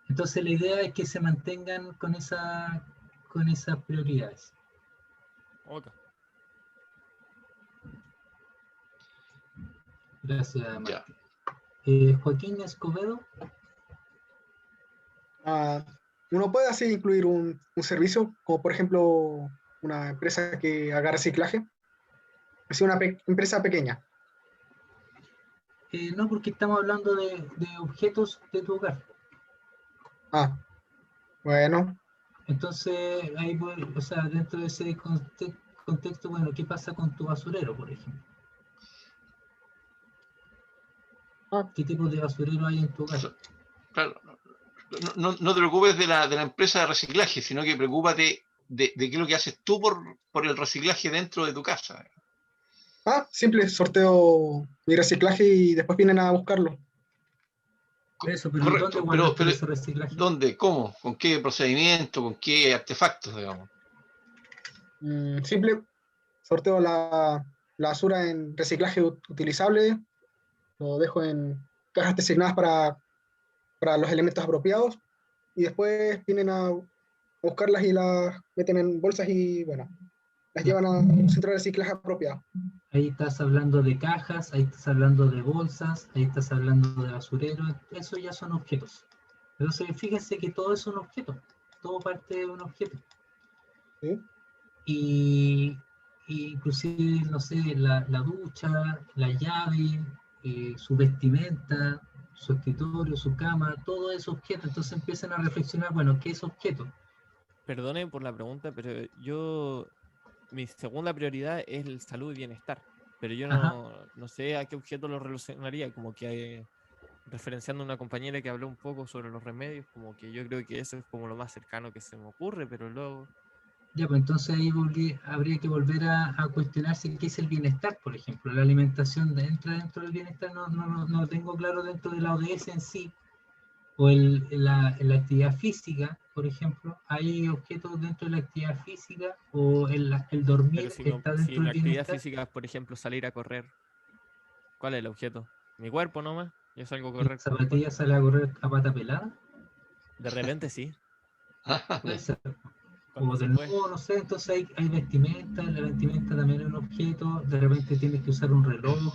Entonces la idea es que se mantengan con esas prioridades. Ok. Gracias, Ya. Martín. Joaquín Escobedo. Uno puede así incluir un servicio, como por ejemplo una empresa que haga reciclaje, así una empresa pequeña. No, porque estamos hablando de objetos de tu hogar. Bueno. Entonces, ahí, o sea, dentro de ese contexto, bueno, ¿qué pasa con tu basurero, por ejemplo? ¿Qué tipo de basurero hay en tu hogar? Claro. No te preocupes de la empresa de reciclaje, sino que preocúpate de qué es lo que haces tú por el reciclaje dentro de tu casa. Simple, sorteo mi reciclaje y después vienen a buscarlo. Eso, pero Correcto, ¿dónde guardas ese reciclaje? ¿Dónde? ¿Cómo? ¿Con qué procedimiento? ¿Con qué artefactos, digamos? Simple, sorteo la basura en reciclaje utilizable, lo dejo en cajas designadas para los elementos apropiados y después vienen a buscarlas y las meten en bolsas y bueno, las llevan a un centro de reciclaje apropiado. Ahí estás hablando de cajas, ahí estás hablando de bolsas, ahí estás hablando de basurero, eso ya son objetos. Entonces, fíjense que todo es un objeto, todo parte de un objeto. ¿Sí? Y inclusive, no sé, la ducha, la llave, su vestimenta, su escritorio, su cama, todo es objeto. Entonces empiezan a reflexionar, bueno, ¿qué es objeto? Perdone por la pregunta, pero mi segunda prioridad es el salud y bienestar, pero yo no sé a qué objeto lo relacionaría, como que referenciando a una compañera que habló un poco sobre los remedios, como que yo creo que eso es como lo más cercano que se me ocurre, pero luego... Ya, pues entonces ahí habría que volver a cuestionarse qué es el bienestar, por ejemplo. La alimentación entra dentro del bienestar, no lo tengo claro dentro de la ODS en sí, o la actividad física, por ejemplo. ¿Hay objetos dentro de la actividad física o el dormir Pero está si dentro la del actividad bienestar? física es, por ejemplo, salir a correr, ¿cuál es el objeto? ¿Mi cuerpo nomás? ¿Yo salgo a correr? ¿La zapatilla sale a correr a pata pelada? De repente sí. Puede ser. Cuando O se de puede. nuevo, no sé, entonces hay vestimenta, la vestimenta también es un objeto, de repente tienes que usar un reloj,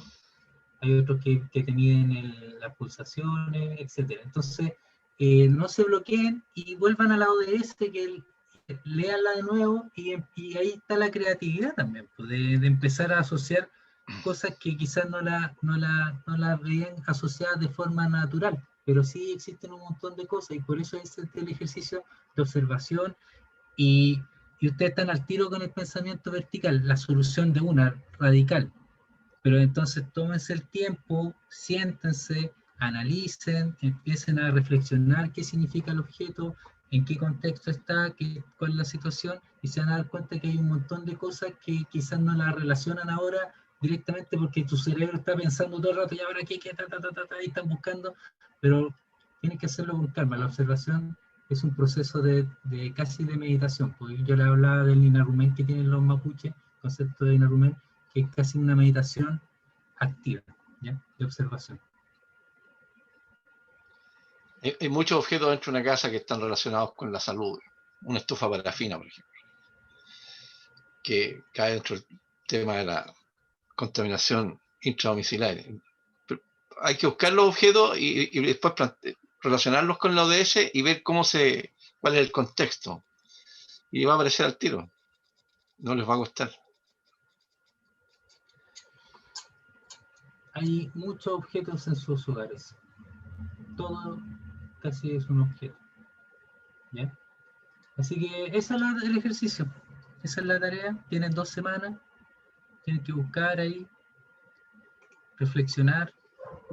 hay otros que te miden las pulsaciones, etcétera. Entonces, no se bloqueen y vuelvan a la ODS, léanla de nuevo y ahí está la creatividad también, pues, de empezar a asociar cosas que quizás no la veían asociadas de forma natural, pero sí existen un montón de cosas y por eso es el ejercicio de observación y ustedes están al tiro con el pensamiento vertical, la solución de una, radical. Pero entonces tómense el tiempo, siéntense, analicen, empiecen a reflexionar qué significa el objeto, en qué contexto está, cuál es la situación, y se van a dar cuenta que hay un montón de cosas que quizás no las relacionan ahora directamente porque tu cerebro está pensando todo el rato, y ahora qué, y están buscando, pero tienes que hacerlo con calma. La observación es un proceso de casi de meditación, porque yo le hablaba del Inarumen que tienen los mapuches, concepto de Inarumen, que es casi una meditación activa, ¿ya? De observación. Hay muchos objetos dentro de una casa que están relacionados con la salud. Una estufa parafina, por ejemplo, que cae dentro del tema de la contaminación intradomiciliaria. Hay que buscar los objetos y después relacionarlos con la ODS y ver cuál es el contexto. Y va a aparecer al tiro. No les va a costar. Hay muchos objetos en sus hogares. Todo casi es un objeto. ¿Ya? Así que ese es el ejercicio. Esa es la tarea. Tienen 2 semanas. Tienen que buscar ahí, reflexionar.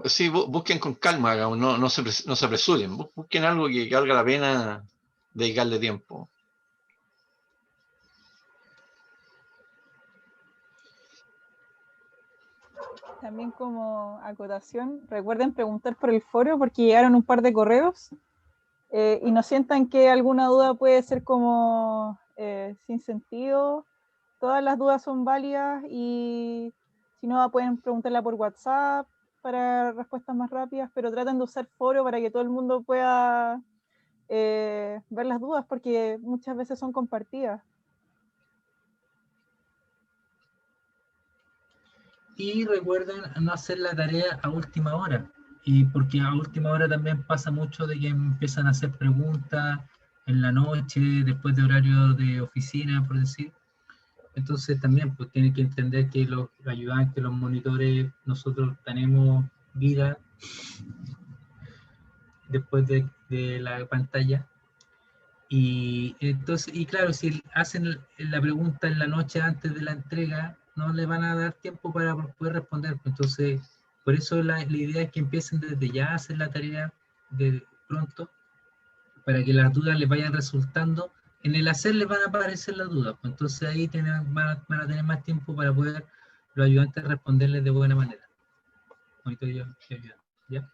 Sí, busquen con calma, no se apresuren. Busquen algo que valga la pena dedicarle tiempo. También como acotación, recuerden preguntar por el foro porque llegaron un par de correos y no sientan que alguna duda puede ser como sin sentido. Todas las dudas son válidas y si no pueden preguntarla por WhatsApp para respuestas más rápidas, pero traten de usar foro para que todo el mundo pueda ver las dudas porque muchas veces son compartidas. Y recuerden no hacer la tarea a última hora, y porque a última hora también pasa mucho de que empiezan a hacer preguntas en la noche, después de horario de oficina, por decir. Entonces también pues tienen que entender que los ayudantes, los monitores, nosotros tenemos vida después de la pantalla. Y entonces, y claro, si hacen la pregunta en la noche antes de la entrega, no le van a dar tiempo para poder responder. Entonces, por eso la idea es que empiecen desde ya a hacer la tarea de pronto, para que las dudas les vayan resultando. En el hacer les van a aparecer las dudas, pues entonces ahí van a tener más tiempo para poder los ayudantes responderles de buena manera. ¿Ya?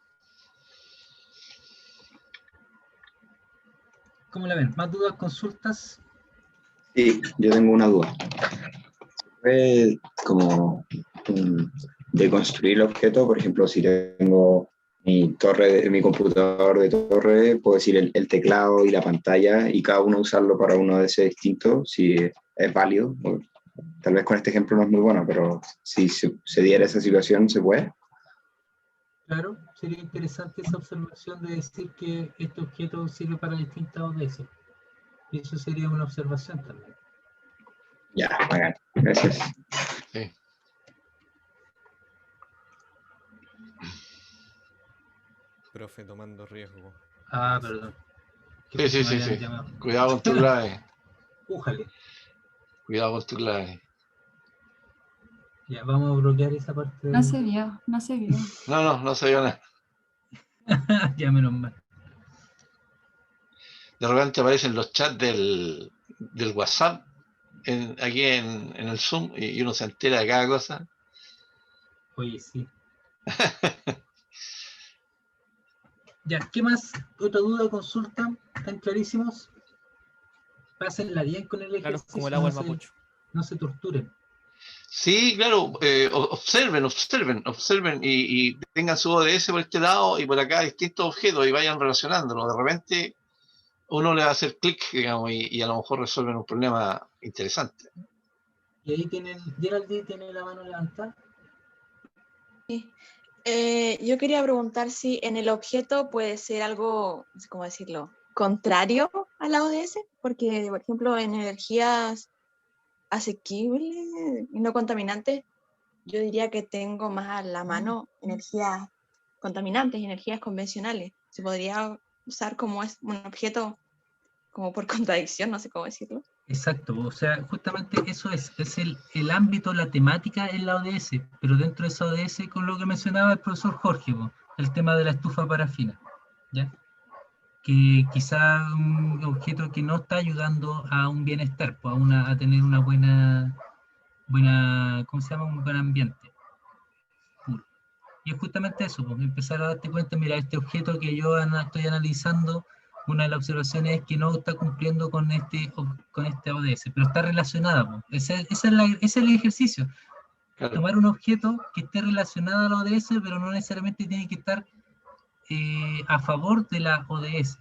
¿Cómo la ven? ¿Más dudas, consultas? Sí, yo tengo una duda. Como deconstruir el objeto, por ejemplo, si tengo mi computador de torre, puedo decir el teclado y la pantalla y cada uno usarlo para uno de ese distinto, si es válido. Tal vez con este ejemplo no es muy bueno, pero si se diera esa situación, ¿se puede? Claro, sería interesante esa observación de decir que este objeto sirve para distintas ODS. Y eso sería una observación también. Ya, bacán. Gracias. Sí. Profe, tomando riesgo. Ah, perdón. Sí. Cuidado con tu clave. Újale. Cuidado con tu clave. Ya, vamos a bloquear esa parte. No se vio. No se vio nada. Ya, menos mal. De repente aparecen los chats del WhatsApp aquí en el Zoom y uno se entera de cada cosa. Oye, sí. Ya, ¿qué más? ¿Otra duda o consulta? ¿Están clarísimos? Pásenla bien con el ejercicio. Claro, como el agua al mapucho. No se torturen. Sí, claro, observen y tengan su ODS por este lado y por acá distintos objetos y vayan relacionándolos. De repente uno le va a hacer clic, digamos, y a lo mejor resuelven un problema interesante. Y ahí tienen, Geraldine tiene la mano levantada. Sí. Yo quería preguntar si en el objeto puede ser algo, no sé cómo decirlo, contrario a la ODS, porque, por ejemplo, en energías asequibles y no contaminantes, yo diría que tengo más a la mano energías contaminantes y energías convencionales. Se podría usar como es un objeto como por contradicción, no sé cómo decirlo. Exacto, o sea, justamente eso es el ámbito, la temática en la ODS, pero dentro de esa ODS, con lo que mencionaba el profesor Jorge, el tema de la estufa parafina, ¿ya? Que quizá un objeto que no está ayudando a un bienestar, pues a tener una buena ¿cómo se llama? Un buen ambiente. Puro. Y es justamente eso, pues, empezar a darte cuenta, mira, este objeto que yo estoy analizando, una de las observaciones es que no está cumpliendo con este ODS, pero está relacionada, pues. Ese es el ejercicio. Claro. Tomar un objeto que esté relacionado a la ODS, pero no necesariamente tiene que estar a favor de la ODS.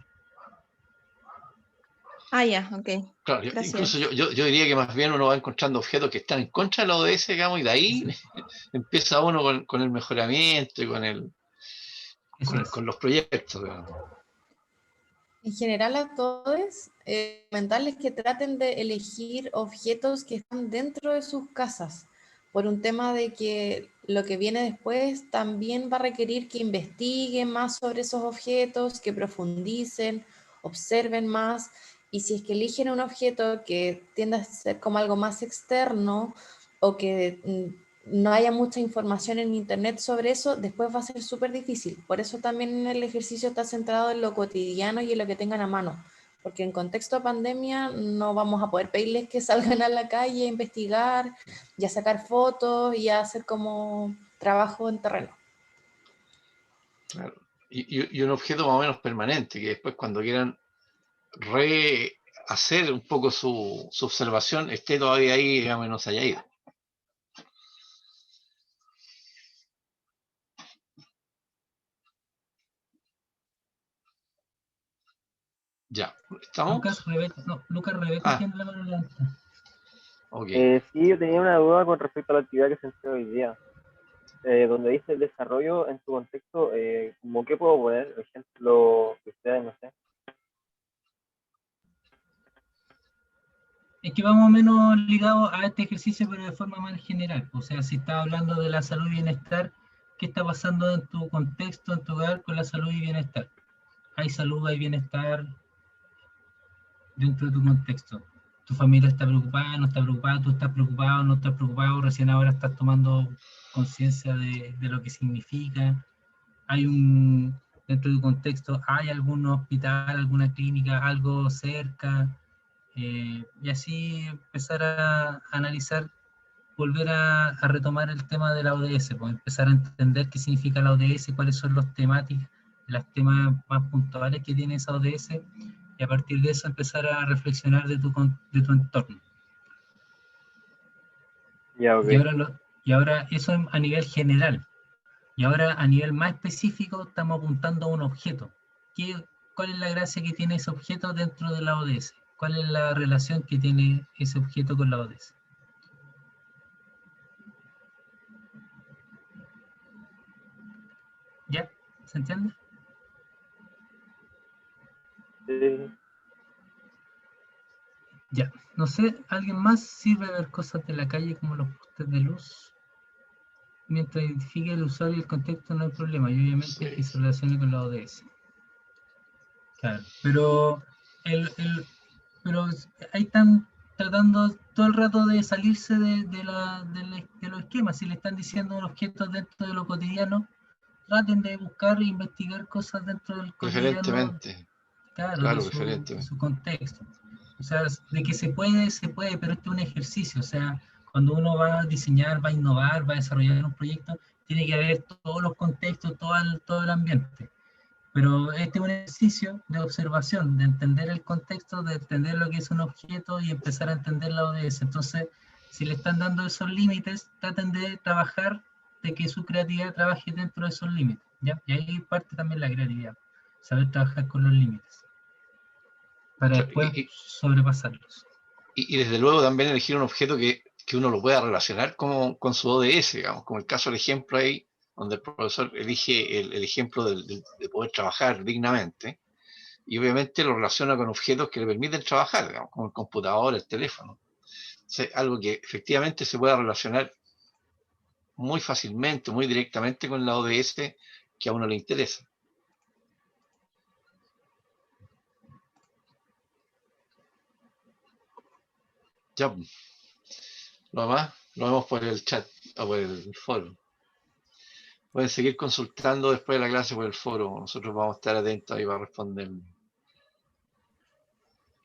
Ah, ya, ok. Claro, Gracias. incluso yo diría que más bien uno va encontrando objetos que están en contra de la ODS, digamos, y de ahí empieza uno con el mejoramiento y con los proyectos, digamos. En general a todos, comentarles que traten de elegir objetos que están dentro de sus casas, por un tema de que lo que viene después también va a requerir que investiguen más sobre esos objetos, que profundicen, observen más, y si es que eligen un objeto que tiende a ser como algo más externo o que no haya mucha información en internet sobre eso, después va a ser súper difícil. Por eso también el ejercicio está centrado en lo cotidiano y en lo que tengan a mano, porque en contexto de pandemia no vamos a poder pedirles que salgan a la calle a investigar y a sacar fotos y a hacer como trabajo en terreno. Claro. Y un objeto más o menos permanente, que después cuando quieran rehacer un poco su observación, esté todavía ahí, digamos, y no se haya ido. Ya, ¿estamos? Lucas, Rebeca tiene la mano levantada. Okay. Sí, yo tenía una duda con respecto a la actividad que se enseñó hoy día, donde dice el desarrollo en su contexto, ¿cómo qué puedo poner? Por ejemplo, que ustedes, no sé. Es que va más o menos ligado a este ejercicio, pero de forma más general. O sea, si estás hablando de la salud y bienestar, ¿qué está pasando en tu contexto, en tu hogar, con la salud y bienestar? ¿Hay salud, hay bienestar dentro de tu contexto? ¿Tu familia está preocupada, no está preocupada? ¿Tú estás preocupado, no estás preocupado? Recién ahora estás tomando conciencia de lo que significa. Dentro de tu contexto, ¿hay algún hospital, alguna clínica, algo cerca? Y así empezar a analizar, volver a retomar el tema de la ODS, pues empezar a entender qué significa la ODS, cuáles son los temáticos, los temas más puntuales que tiene esa ODS, y a partir de eso empezar a reflexionar de tu entorno. Ya, okay. Y ahora eso a nivel general. Y ahora a nivel más específico estamos apuntando a un objeto. ¿Cuál es la gracia que tiene ese objeto dentro de la ODS? ¿Cuál es la relación que tiene ese objeto con la ODS? ¿Ya? ¿Se entiende? Sí. Ya. No sé, ¿alguien más sirve ver cosas de la calle como los postes de luz? Mientras identifique el usuario y el contexto no hay problema, y obviamente que se relacione con la ODS. Claro, pero ahí están tratando todo el rato de salirse de los esquemas. Si le están diciendo objetos dentro de lo cotidiano, traten de buscar e investigar cosas dentro del cotidiano. Preferentemente. Claro, de su contexto. O sea, de que se puede, pero este es un ejercicio. O sea, cuando uno va a diseñar, va a innovar, va a desarrollar un proyecto, tiene que haber todos los contextos, todo el ambiente. Pero este es un ejercicio de observación, de entender el contexto, de entender lo que es un objeto y empezar a entender la ODS. Entonces, si le están dando esos límites, traten de trabajar, de que su creatividad trabaje dentro de esos límites, ¿ya? Y ahí parte también la creatividad, saber trabajar con los límites, para después sobrepasarlos. Y desde luego también elegir un objeto que uno lo pueda relacionar con su ODS, digamos, como el caso del ejemplo ahí, donde el profesor elige el ejemplo de poder trabajar dignamente, y obviamente lo relaciona con objetos que le permiten trabajar, digamos, como el computador, el teléfono. O sea, algo que efectivamente se pueda relacionar muy fácilmente, muy directamente con la ODS que a uno le interesa. Ya, lo demás lo vemos por el chat o por el foro. Pueden seguir consultando después de la clase por el foro. Nosotros vamos a estar atentos ahí para responder.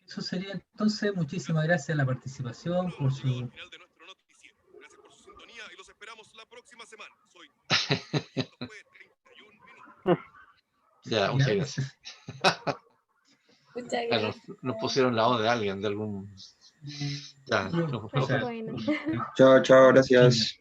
Eso sería entonces. Muchísimas gracias a la participación, por su Ya, muchas gracias. Muchas Claro, gracias. nos pusieron la voz de alguien, de algún... Ya, Chao, chao, gracias.